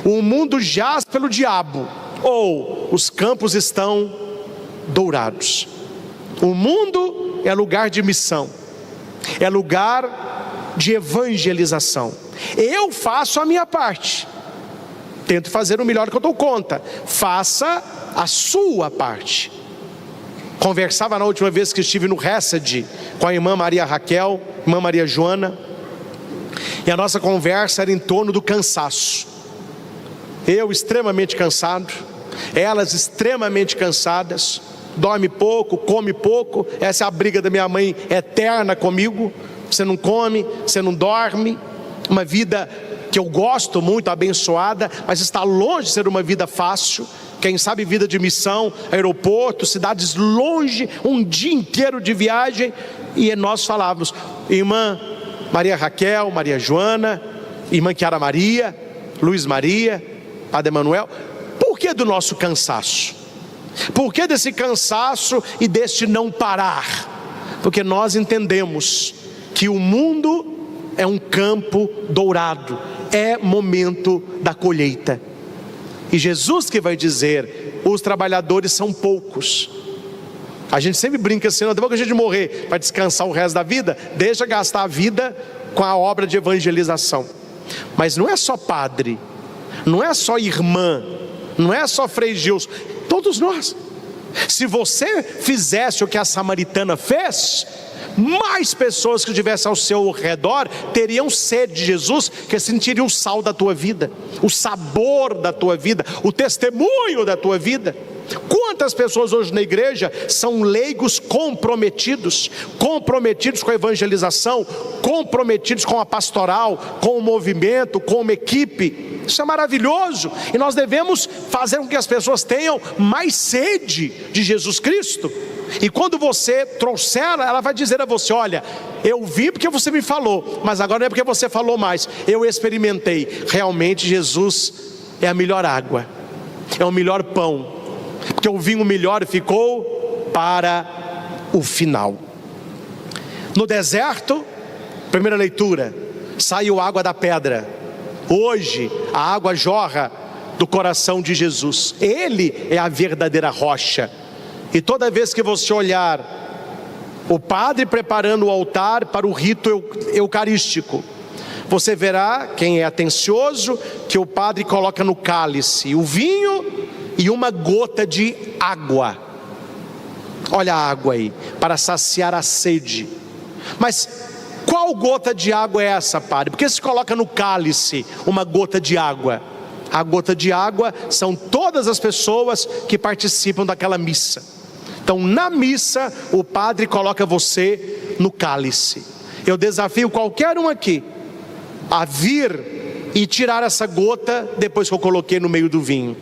o mundo jaz pelo diabo, ou os campos estão dourados. O mundo é lugar de missão, é lugar de evangelização. Eu faço a minha parte, tento fazer o melhor que eu dou conta. Faça a sua parte. Conversava na última vez que estive no Hesed com a irmã Maria Raquel, irmã Maria Joana, e a nossa conversa era em torno do cansaço. Eu extremamente cansado, elas extremamente cansadas, dorme pouco, come pouco. Essa é a briga da minha mãe eterna comigo: você não come, você não dorme. Uma vida que eu gosto muito, abençoada, mas está longe de ser uma vida fácil. Quem sabe vida de missão, aeroporto, cidades longe, um dia inteiro de viagem. E nós falávamos: irmã Maria Raquel, Maria Joana, irmã Chiara Maria, Luiz Maria, Padre Emanuel, por que do nosso cansaço? Por que desse cansaço e deste não parar? Porque nós entendemos que o mundo é um campo dourado, é momento da colheita. E Jesus que vai dizer: os trabalhadores são poucos. A gente sempre brinca assim: depois que a gente morrer, vai descansar o resto da vida, deixa gastar a vida com a obra de evangelização. Mas não é só padre, não é só irmã, não é só Frei Gilson, todos nós. Se você fizesse o que a samaritana fez, mais pessoas que estivessem ao seu redor teriam sede de Jesus, que sentiriam o sal da tua vida, o sabor da tua vida, o testemunho da tua vida. Quantas pessoas hoje na igreja são leigos comprometidos com a evangelização, comprometidos com a pastoral, com o movimento, com uma equipe. Isso é maravilhoso, e nós devemos fazer com que as pessoas tenham mais sede de Jesus Cristo. E quando você trouxer ela vai dizer a você: olha, eu vi porque você me falou, mas agora não é porque você falou mais, eu experimentei. Realmente Jesus é a melhor água, é o melhor pão, porque o vinho melhor ficou para o final. No deserto, primeira leitura, saiu água da pedra. Hoje a água jorra do coração de Jesus. Ele é a verdadeira rocha. E toda vez que você olhar o padre preparando o altar para o rito eucarístico, você verá, quem é atencioso, que o padre coloca no cálice o vinho e uma gota de água. Olha a água aí, para saciar a sede. Mas qual gota de água é essa, padre? Por que se coloca no cálice uma gota de água? A gota de água são todas as pessoas que participam daquela missa. Então na missa o padre coloca você no cálice. Eu desafio qualquer um aqui a vir e tirar essa gota depois que eu coloquei no meio do vinho.